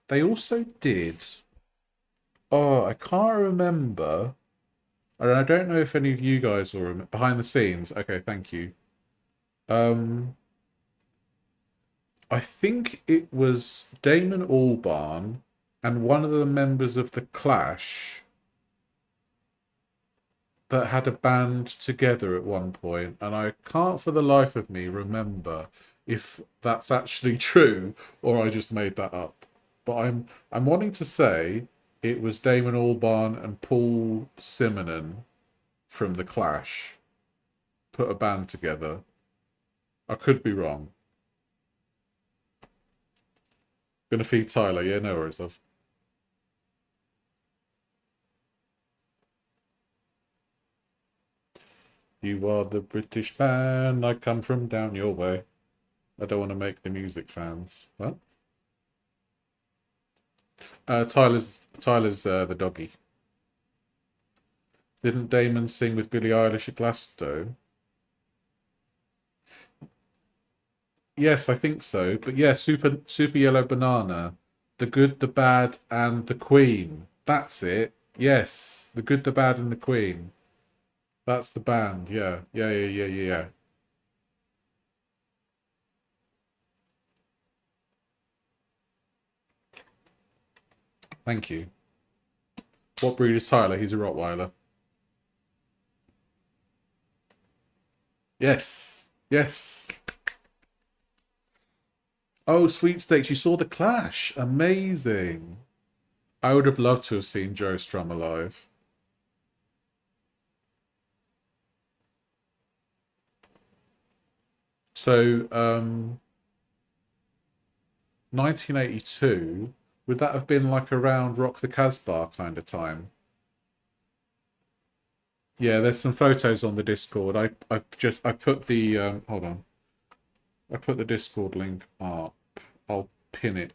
A: they also did. Oh, I can't remember. And I don't know if any of you guys are behind the scenes. Okay, thank you. Um, I think it was Damon Albarn and one of the members of the Clash that had a band together at one point, and I can't for the life of me remember if that's actually true or I just made that up. But I'm wanting to say it was Damon Albarn and Paul Simonon from the Clash put a band together. I could be wrong. Gonna feed Tyler, yeah, no worries, love. You are the British band, I come from down your way. I don't want to make the music fans. What? Tyler's the doggy. Didn't Damon sing with Billie Eilish at Glasgow? Yes, I think so. But yeah, Super Yellow Banana, The Good, the Bad, and the Queen. That's it. Yes, The Good, the Bad, and the Queen. That's the band. Yeah, yeah, yeah, yeah, yeah, yeah. Thank you. What breed is Tyler? He's a Rottweiler. Yes, yes. Oh, sweepstakes! You saw the Clash. Amazing. I would have loved to have seen Joe Strum alive. So, 1982, would that have been like around Rock the Casbah kind of time? Yeah, there's some photos on the Discord. I put the hold on. I put the Discord link up. I'll pin it.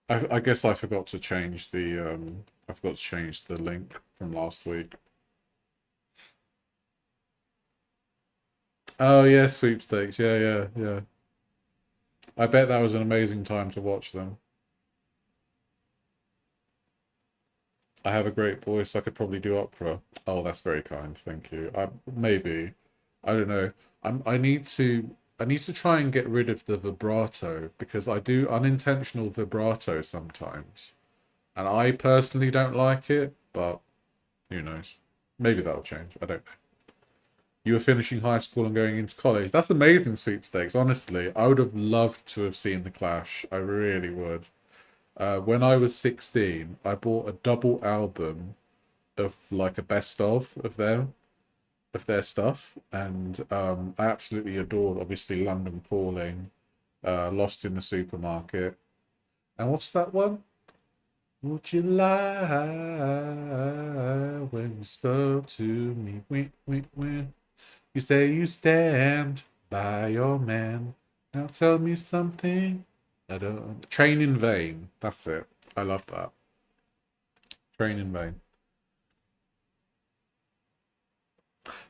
A: I guess I forgot to change the I forgot to change the link from last week. Oh yeah, sweepstakes. Yeah, yeah, yeah. I bet that was an amazing time to watch them. I have a great voice. I could probably do opera. Oh, that's very kind. Thank you. Maybe. I don't know. I need to. I need to try and get rid of the vibrato because I do unintentional vibrato sometimes, and I personally don't like it. But who knows? Maybe that'll change. I don't know. You were finishing high school and going into college. That's amazing, sweepstakes. Honestly, I would have loved to have seen the Clash. I really would. When I was 16, I bought a double album of like a best of their stuff, and I absolutely adored obviously London Calling, Lost in the Supermarket, and what's that one? Would you lie when you spoke to me? When you say you stand by your man. Now tell me something. I don't. Train in Vain. That's it. I love that. Train in Vain.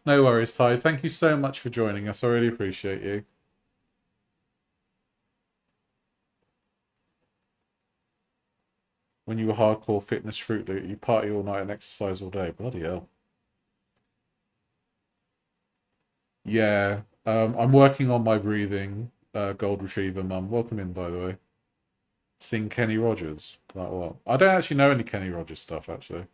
A: No worries, Ty. Thank you so much for joining us. I really appreciate you. When you were hardcore fitness fruit loot, you party all night and exercise all day. Bloody hell. Yeah. I'm working on my breathing. Gold Retriever mum. Welcome in, by the way. Sing Kenny Rogers. Like what? I don't actually know any Kenny Rogers stuff, actually.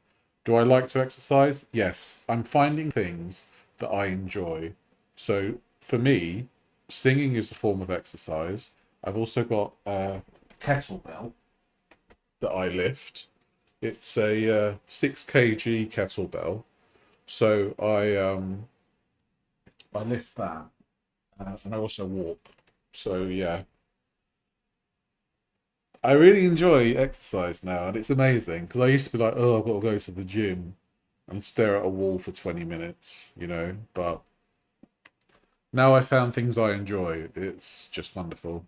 A: Do I like to exercise? Yes. I'm finding things that I enjoy. So for me, singing is a form of exercise. I've also got a kettlebell that I lift. It's a 6 kg kettlebell. So I lift that, and I also walk. So yeah, I really enjoy exercise now, and it's amazing because I used to be like, oh, I've got to go to the gym and stare at a wall for 20 minutes, you know. But now I found things I enjoy. It's just wonderful.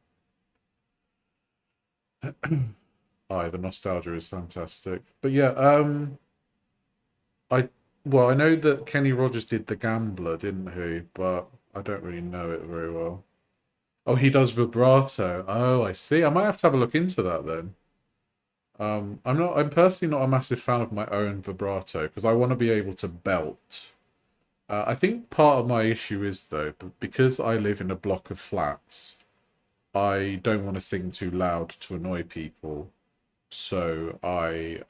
A: Aye, the nostalgia is fantastic. But yeah, I well, I know that Kenny Rogers did The Gambler, didn't he? But I don't really know it very well. Oh, he does vibrato. Oh, I see. I might have to have a look into that then. I'm personally not a massive fan of my own vibrato because I want to be able to belt. I think part of my issue is though, because I live in a block of flats, I don't want to sing too loud to annoy people. So the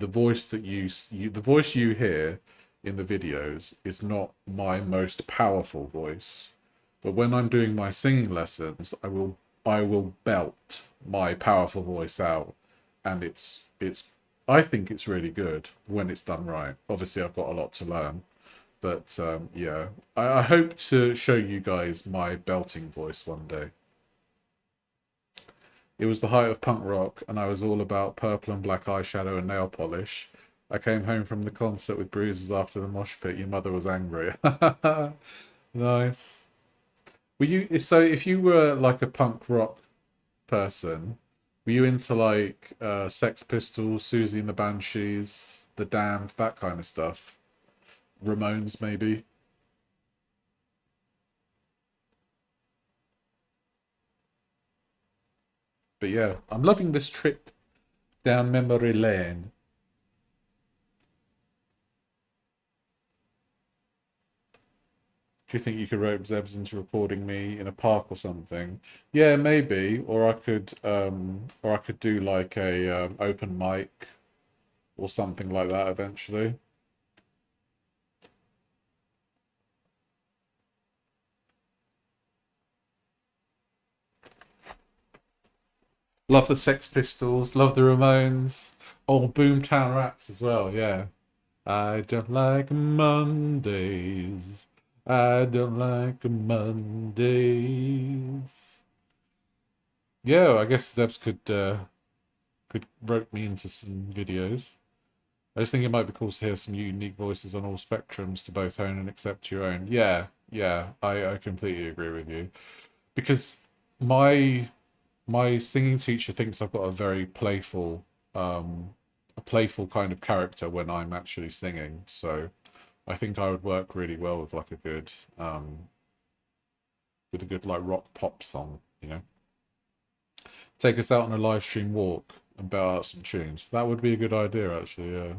A: voice that the voice you hear in the videos is not my most powerful voice. But when I'm doing my singing lessons, I will belt my powerful voice out, and it's I think it's really good when it's done right. Obviously, I've got a lot to learn, but yeah, I hope to show you guys my belting voice one day. It was the height of punk rock, and I was all about purple and black eyeshadow and nail polish. I came home from the concert with bruises after the mosh pit. Your mother was angry. Nice. Were you so if you were like a punk rock person, were you into like Sex Pistols, Susie and the Banshees, The Damned, that kind of stuff? Ramones maybe? But yeah, I'm loving this trip down memory lane. Do you think you could rope Zebs into recording me in a park or something? Yeah, maybe. Or I could do like a open mic or something like that eventually. Love the Sex Pistols, love the Ramones. Oh, Boomtown Rats as well, yeah. I don't like Mondays. I don't like Mondays. Yeah, I guess Zebs could rope me into some videos. I just think it might be cool to hear some unique voices on all spectrums to both own and accept your own. Yeah, yeah, I completely agree with you. Because my my singing teacher thinks I've got a playful kind of character when I'm actually singing. So I think I would work really well with like a good with a good like rock pop song, you know. Take us out on a live stream walk and belt out some tunes. That would be a good idea, actually. Yeah,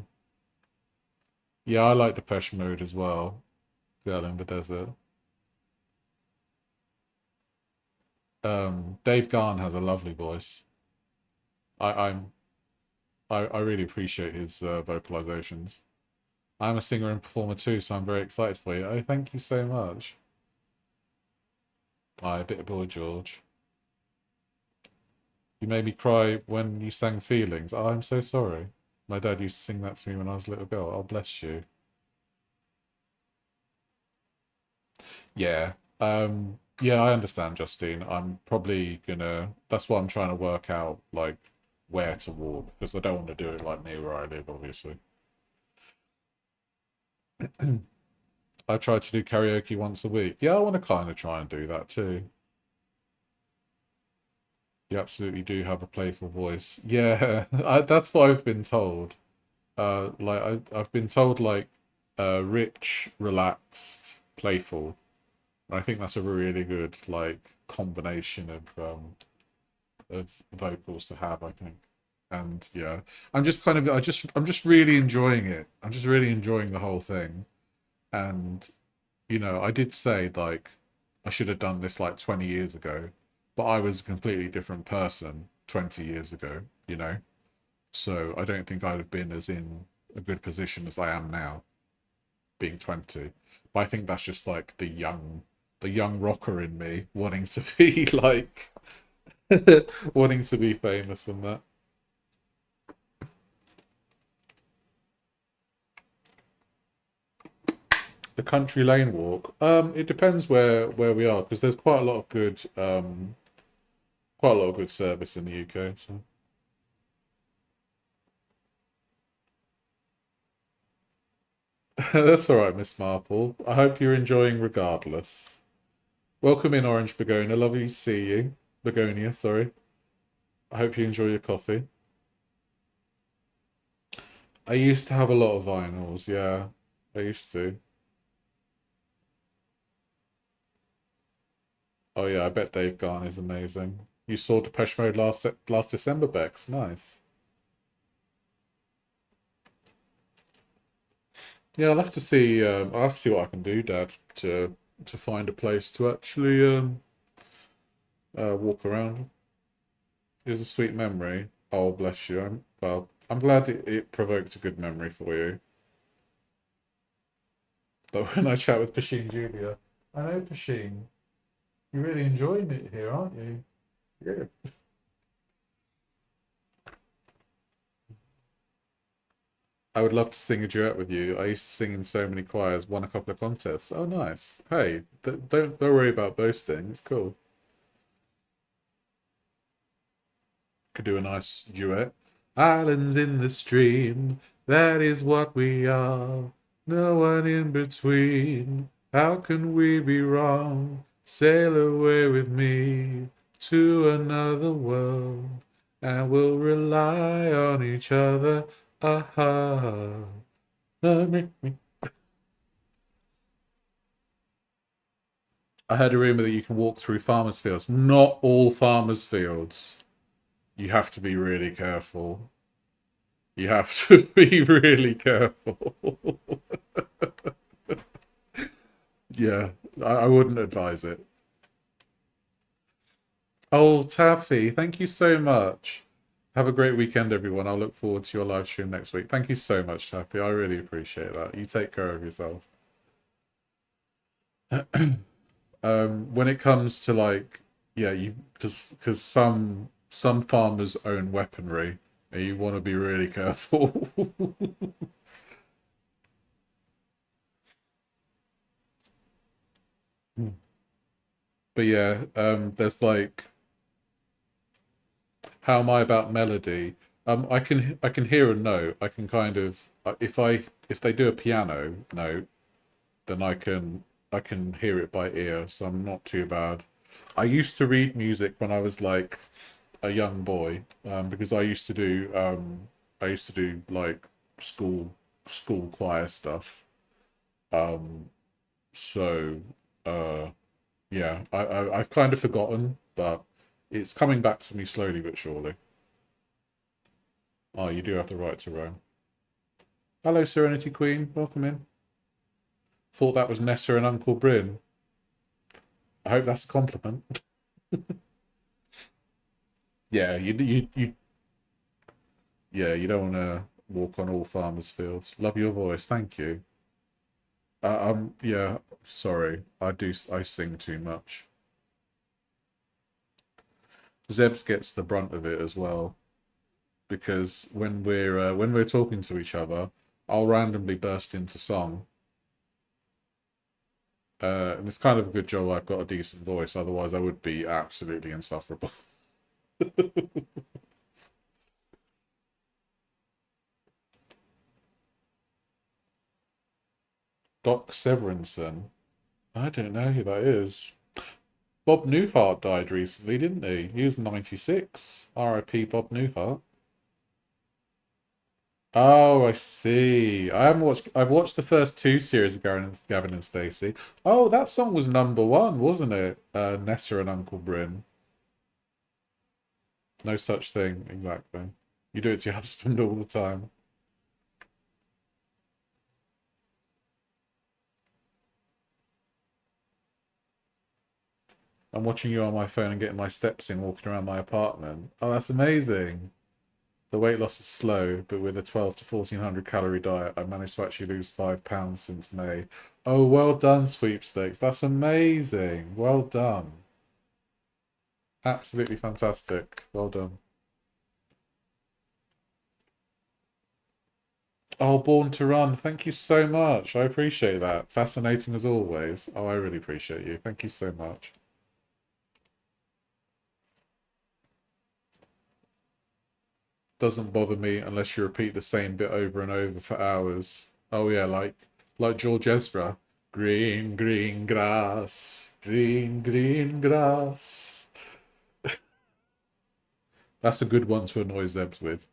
A: yeah, I like Depeche Mode as well. Girl in the Desert. Dave Garn has a lovely voice. I, I'm I really appreciate his vocalizations. I'm a singer and performer too, so I'm very excited for you. Oh, thank you so much. I a bit of boy George. You made me cry when you sang Feelings. Oh, I'm so sorry. My dad used to sing that to me when I was a little girl. Oh, bless you. Yeah. Yeah, I understand, Justine. I'm probably gonna that's why I'm trying to work out like where to walk because I don't want to do it like near where I live, obviously. I try to do karaoke once a week. Yeah, I want to kind of try and do that too. You absolutely do have a playful voice. Yeah, that's what I've been told. I've been told like rich, relaxed, playful. And I think that's a really good like combination of vocals to have, I think. And yeah, I'm just kind of I'm just really enjoying it. I'm just really enjoying the whole thing. And I did say like I should have done this like 20 years ago, but I was a completely different person 20 years ago, you know. So I don't think I'd have been as in a good position as I am now, being 20. But I think that's just like the young rocker in me wanting to be like wanting to be famous and that. The country lane walk. It depends where we are because there's quite a lot of good service in the UK. So that's all right, Miss Marple. I hope you're enjoying regardless. Welcome in, Orange Begonia. Lovely to see you. Begonia, sorry. I hope you enjoy your coffee. I used to have a lot of vinyls, yeah. I used to. Oh yeah, I bet Dave Garn is amazing. You saw Depeche Mode last December, Bex. Nice. Yeah, I'll have to see what I can do, Dad, to find a place to actually walk around. It was a sweet memory. Oh, bless you. I'm glad it provoked a good memory for you. But when I chat with Pasheen Julia, I know Pasheen, you're really enjoying it here, aren't you? Yeah. I would love to sing a duet with you. I used to sing in so many choirs, won a couple of contests. Oh, nice. Hey, don't worry about boasting. It's cool. Could do a nice duet. Islands in the stream, that is what we are. No one in between. How can we be wrong? Sail away with me to another world, and we'll rely on each other. Aha. I heard a rumor that you can walk through farmers' fields. Not all farmers' fields. You have to be really careful. You have to be really careful. Yeah, I wouldn't advise it. Oh, Taffy, thank you so much. Have a great weekend, everyone. I'll look forward to your live stream next week. Thank you so much, Taffy. I really appreciate that. You take care of yourself. When it comes to like, yeah, you because some farmers own weaponry, and you want to be really careful. But yeah, there's like how am I about melody? I can hear a note. I can kind of if they do a piano note, then I can hear it by ear, so I'm not too bad. I used to read music when I was like a young boy, because I used to do like school choir stuff. Um, so uh, Yeah, I've kind of forgotten, but it's coming back to me slowly but surely. Oh, you do have the right to roam. Hello, Serenity Queen. Welcome in. Thought that was Nessa and Uncle Bryn. I hope that's a compliment. Yeah, yeah, you don't want to walk on all farmers' fields. Love your voice. Thank you. Yeah, sorry. I sing too much. Zebs gets the brunt of it as well because when we're talking to each other, I'll randomly burst into song. And it's kind of a good job I've got a decent voice, otherwise I would be absolutely insufferable. Doc Severinsen. I don't know who that is. Bob Newhart died recently, didn't he? He was 96. R.I.P. Bob Newhart. Oh, I see. I've watched the first two series of Gavin and Stacey. Oh, that song was number one, wasn't it? Nessa and Uncle Bryn. No such thing, exactly. You do it to your husband all the time. I'm watching you on my phone and getting my steps in walking around my apartment. Oh, that's amazing. The weight loss is slow, but with a 12 to 1400 calorie diet, I managed to actually lose 5 pounds since May. Oh, well done, sweepstakes. That's amazing. Well done. Absolutely fantastic. Well done. Oh, Born to Run. Thank you so much. I appreciate that. Fascinating as always. Oh, I really appreciate you. Thank you so much. Doesn't bother me unless you repeat the same bit over and over for hours. Oh yeah, like George Ezra. Green, green grass, green, green grass. That's a good one to annoy Zebs with.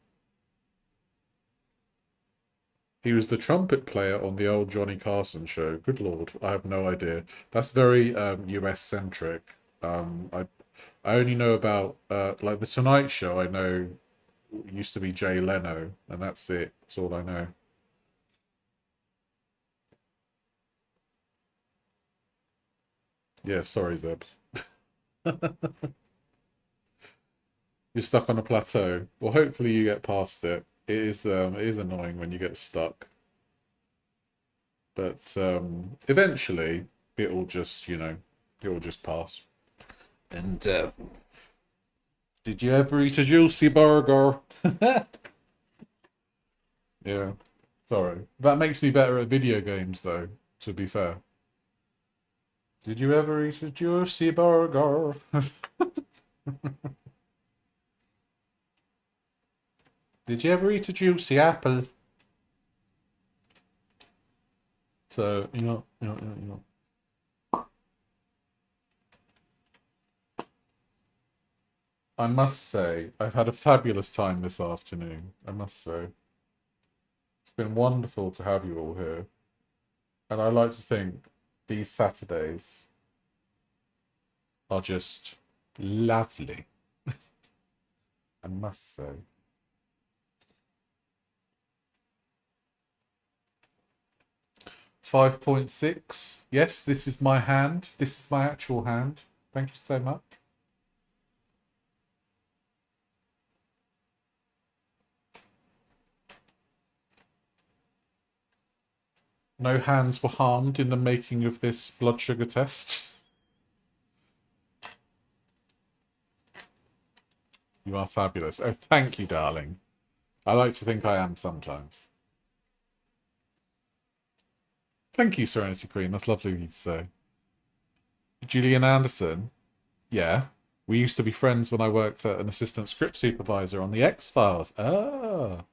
A: He was the trumpet player on the old Johnny Carson show. Good Lord, I have no idea. That's very US centric. I only know about like the Tonight Show. I know used to be Jay Leno, and that's it. That's all I know. Yeah, sorry, Zebs. You're stuck on a plateau. Well, hopefully you get past it. It is annoying when you get stuck, but eventually it'll just it'll just pass. And did you ever eat a juicy burger? Yeah, sorry. That makes me better at video games, though. To be fair. Did you ever eat a juicy burger? Did you ever eat a juicy apple? So, I must say, I've had a fabulous time this afternoon. I must say. It's been wonderful to have you all here. And I like to think these Saturdays are just lovely. I must say. 5.6. Yes, this is my hand. This is my actual hand. Thank you so much. No hands were harmed in the making of this blood sugar test. You are fabulous. Oh, thank you, darling. I like to think I am sometimes. Thank you, Serenity Queen. That's lovely of you to say. Gillian Anderson. Yeah. We used to be friends when I worked at an assistant script supervisor on the X-Files. Ah.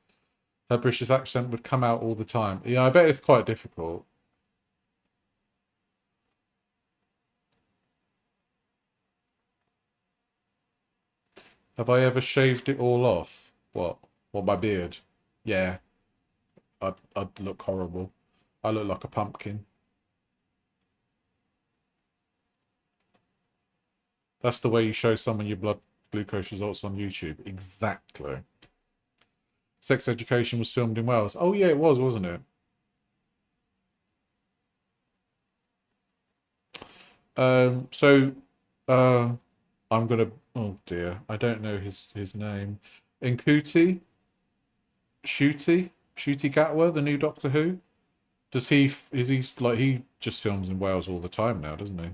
A: Her British accent would come out all the time. Yeah, I bet it's quite difficult. Have I ever shaved it all off? What? What, my beard? Yeah, I'd look horrible. I look like a pumpkin. That's the way you show someone your blood glucose results on YouTube. Exactly. Sex Education was filmed in Wales. Oh yeah, it was, wasn't it? So uh I'm gonna, oh dear, I don't know his name. Nkuti? Shooty Gatwa, the new Doctor Who? Does he is he like he just films in Wales all the time now, doesn't he?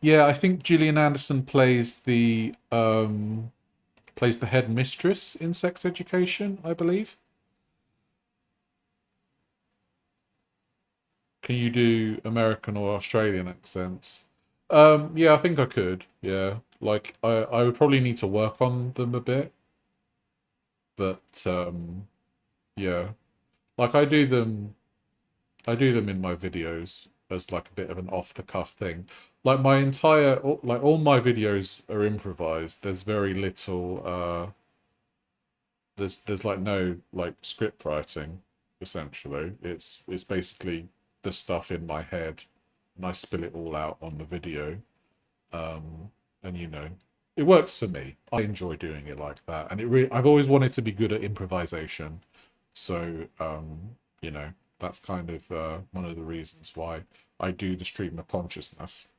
A: Yeah, I think Gillian Anderson plays the head mistress in Sex Education, I believe. Can you do American or Australian accents? Yeah, I think I could. Yeah, like I would probably need to work on them a bit, but yeah, like I do them in my videos as like a bit of an off the cuff thing. Like my entire, like all my videos are improvised. There's very little, there's like no like script writing, essentially. It's basically the stuff in my head, and I spill it all out on the video. And you know, it works for me. I enjoy doing it like that, and I've always wanted to be good at improvisation. So, you know, that's kind of one of the reasons why I do the stream of consciousness,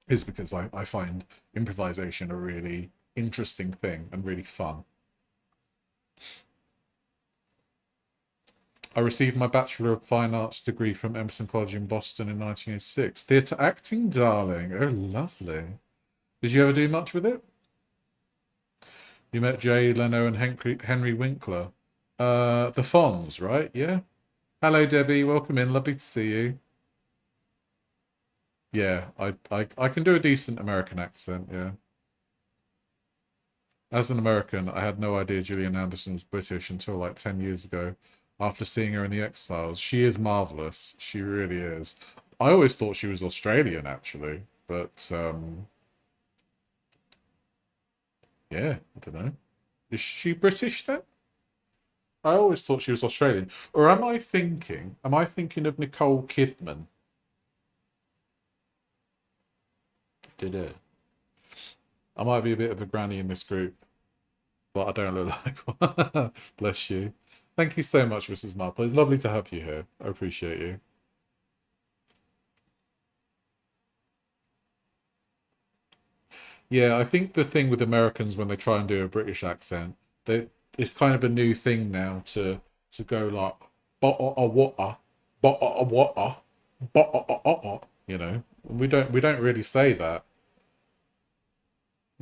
A: is because I find improvisation a really interesting thing and really fun. I received my Bachelor of Fine Arts degree from Emerson College in Boston in 1986. Theatre acting, darling. Oh, lovely. Did you ever do much with it? You met Jay Leno and Henry Winkler. The Fonz, right? Yeah. Hello, Debbie. Welcome in. Lovely to see you. Yeah, I can do a decent American accent. Yeah. As an American, I had no idea Gillian Anderson was British until like 10 years ago after seeing her in The X-Files. She is marvelous. She really is. I always thought she was Australian, actually. But, yeah, I don't know. Is she British then? I always thought she was Australian. Or am I thinking of Nicole Kidman? Did it? I might be a bit of a granny in this group, but I don't look like one. Bless you. Thank you so much, Mrs. Marple. It's lovely to have you here. I appreciate you. Yeah, I think the thing with Americans when they try and do a British accent, they it's kind of a new thing now to go like but a water, but a water, but a you know. We don't really say that.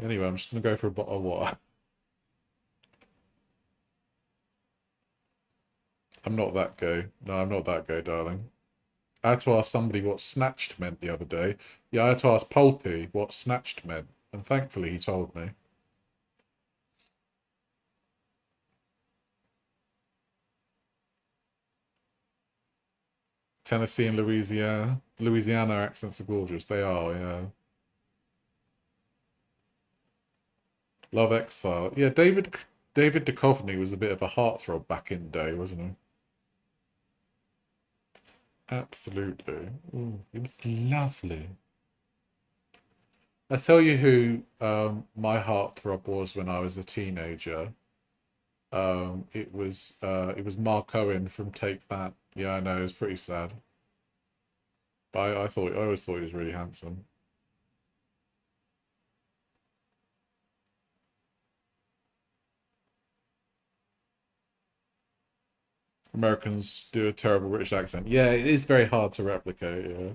A: Anyway, I'm just gonna go for a bottle of water. I'm not that gay. No, I'm not that gay, darling. I had to ask somebody what snatched meant the other day. Yeah, I had to ask Pulpy what snatched meant, and thankfully he told me. Tennessee and Louisiana accents are gorgeous. They are, yeah. Love Exile. Yeah, David Duchovny was a bit of a heartthrob back in the day, wasn't he? Absolutely. Ooh, it was lovely. I tell you who my heartthrob was when I was a teenager. It was Mark Owen from Take That. Yeah, I know, it was pretty sad. But I always thought he was really handsome. Americans do a terrible British accent. Yeah, it is very hard to replicate, yeah.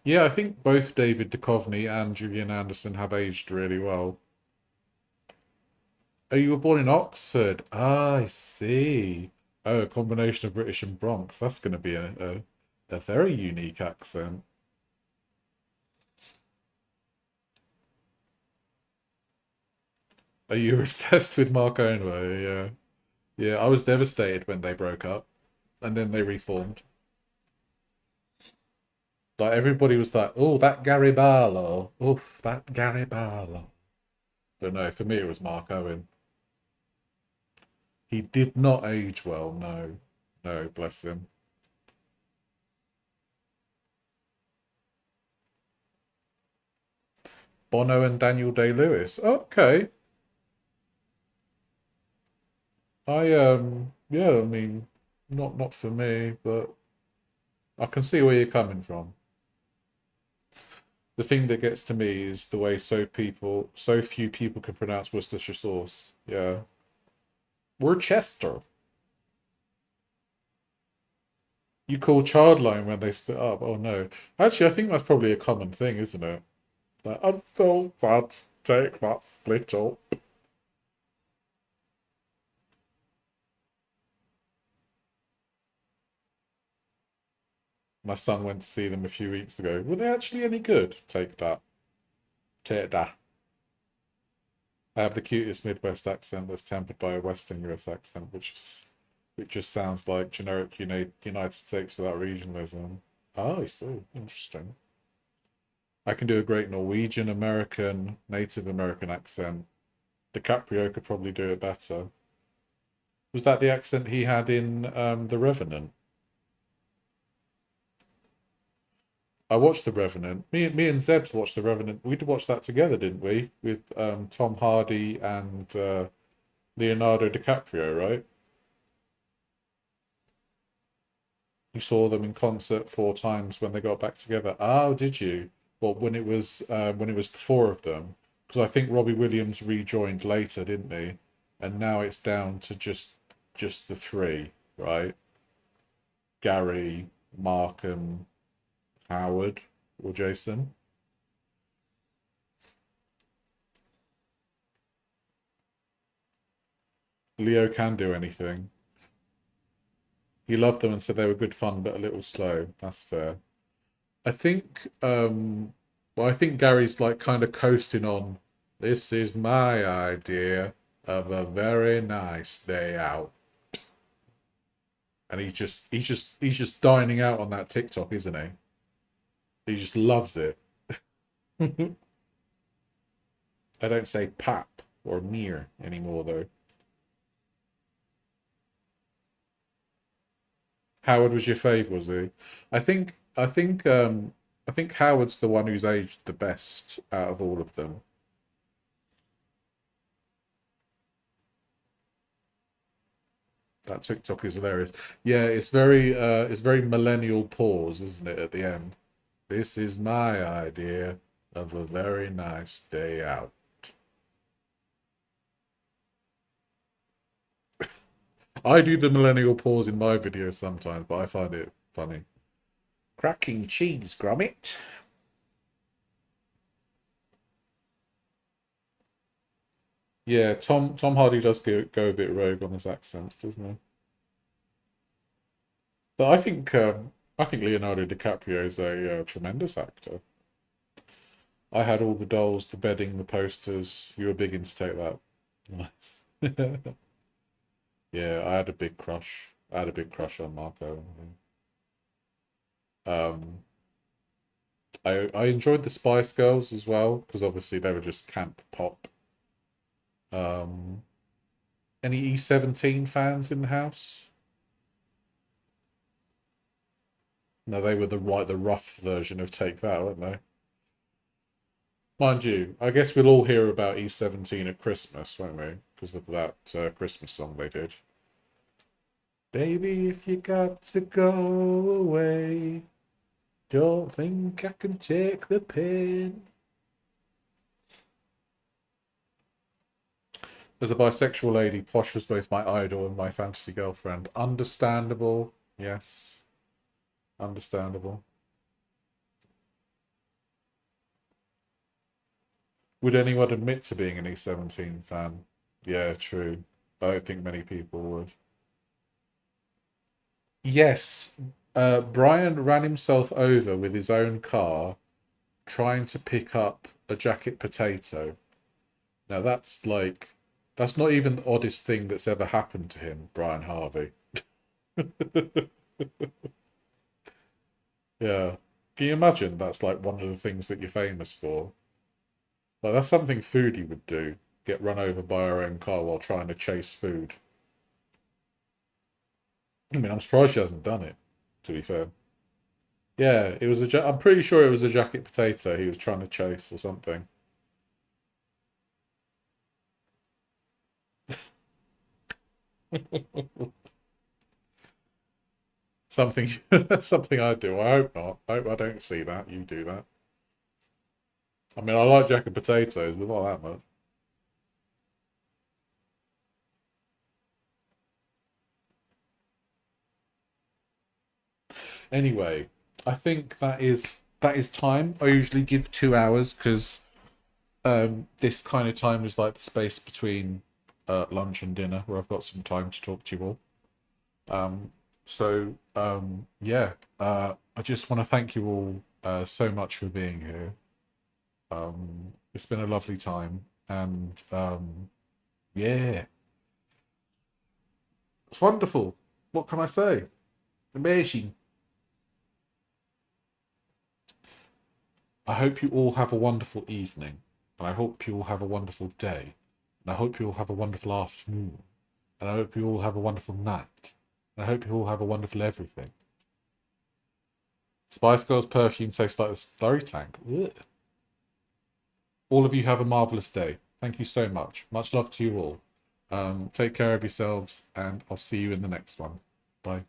A: Yeah, I think both David Duchovny and Julian Anderson have aged really well. Oh, you were born in Oxford. Ah, I see. Oh, a combination of British and Bronx. That's going to be a very unique accent. Are you obsessed with Mark Owenway? Yeah. Yeah, I was devastated when they broke up and then they reformed. Like everybody was like, oh, that Gary Barlow. Oof, that Gary Barlow. But no, for me it was Mark Owen. He did not age well, no. No, bless him. Bono and Daniel Day-Lewis. Okay. Yeah, I mean, not for me, but I can see where you're coming from. The thing that gets to me is the way so few people can pronounce Worcestershire sauce. Yeah. Worcester. You call childline when they split up. Oh no. Actually, I think that's probably a common thing, isn't it? Like, I'm so sad to take that split up. My son went to see them a few weeks ago. Were they actually any good? Take that. Take that. I have the cutest Midwest accent that's tempered by a Western US accent, which just sounds like generic United States without regionalism. Oh, I see. Interesting. I can do a great Norwegian American, Native American accent. DiCaprio could probably do it better. Was that the accent he had in The Revenant? I watched The Revenant. Me and Zebs watched The Revenant. We did watch that together, didn't we? With Tom Hardy and Leonardo DiCaprio, right? You saw them in concert 4 times when they got back together. Oh, did you? Well, when it was the four of them, because I think Robbie Williams rejoined later, didn't he? And now it's down to just the three, right? Gary, Mark, and Howard or Jason. Leo can do anything. He loved them and said they were good fun but a little slow. That's fair. I think well, I think Gary's like kind of coasting on this is my idea of a very nice day out. And he's just dining out on that TikTok, isn't he? He just loves it. I don't say pap or mere anymore though. Howard was your fave, was he? I think I think I think Howard's the one who's aged the best out of all of them. That TikTok is hilarious. Yeah, it's very millennial pause, isn't it, at the end? This is my idea of a very nice day out. I do the millennial pause in my videos sometimes, but I find it funny. Cracking cheese, Gromit. Yeah, Tom Hardy does go a bit rogue on his accents, doesn't he? But I think Leonardo DiCaprio is a tremendous actor. I had all the dolls, the bedding, the posters. You were big into take that. Nice. Yeah, I had a big crush. I had a big crush on Marco. Um, I enjoyed the Spice Girls as well because obviously they were just camp pop. Um, any E17 fans in the house? No, they were the rough version of Take That, weren't they? Mind you, I guess we'll all hear about E17 at Christmas, won't we? Because of that Christmas song they did. Baby, if you got to go away, don't think I can take the pain. As a bisexual lady, Posh was both my idol and my fantasy girlfriend. Understandable. Yes, understandable. Would anyone admit to being an E17 fan? Yeah, true. I don't think many people would. Yes, Brian ran himself over with his own car trying to pick up a jacket potato. Now that's not even the oddest thing that's ever happened to him, Brian Harvey. Yeah. Can you imagine that's like one of the things that you're famous for? Like that's something Foodie would do. Get run over by our own car while trying to chase food. I mean, I'm surprised she hasn't done it, to be fair. Yeah, it was I'm pretty sure it was a jacket potato he was trying to chase or something. Something, something I do. I hope not. I hope I don't see that. You do that. I mean, I like jacket potatoes, but not that much. Anyway, I think that is time. I usually give 2 hours because this kind of time is like the space between lunch and dinner where I've got some time to talk to you all. Yeah, I just want to thank you all so much for being here. It's been a lovely time, and yeah, it's wonderful. What can I say? Amazing. I hope you all have a wonderful evening, and I hope you all have a wonderful day, and I hope you all have a wonderful afternoon, and I hope you all have a wonderful night, and I hope you all have a wonderful everything. Spice Girls perfume tastes like a slurry tank. Ugh. All of you have a marvelous day. Thank you so much. Much love to you all. Take care of yourselves, and I'll see you in the next one. Bye.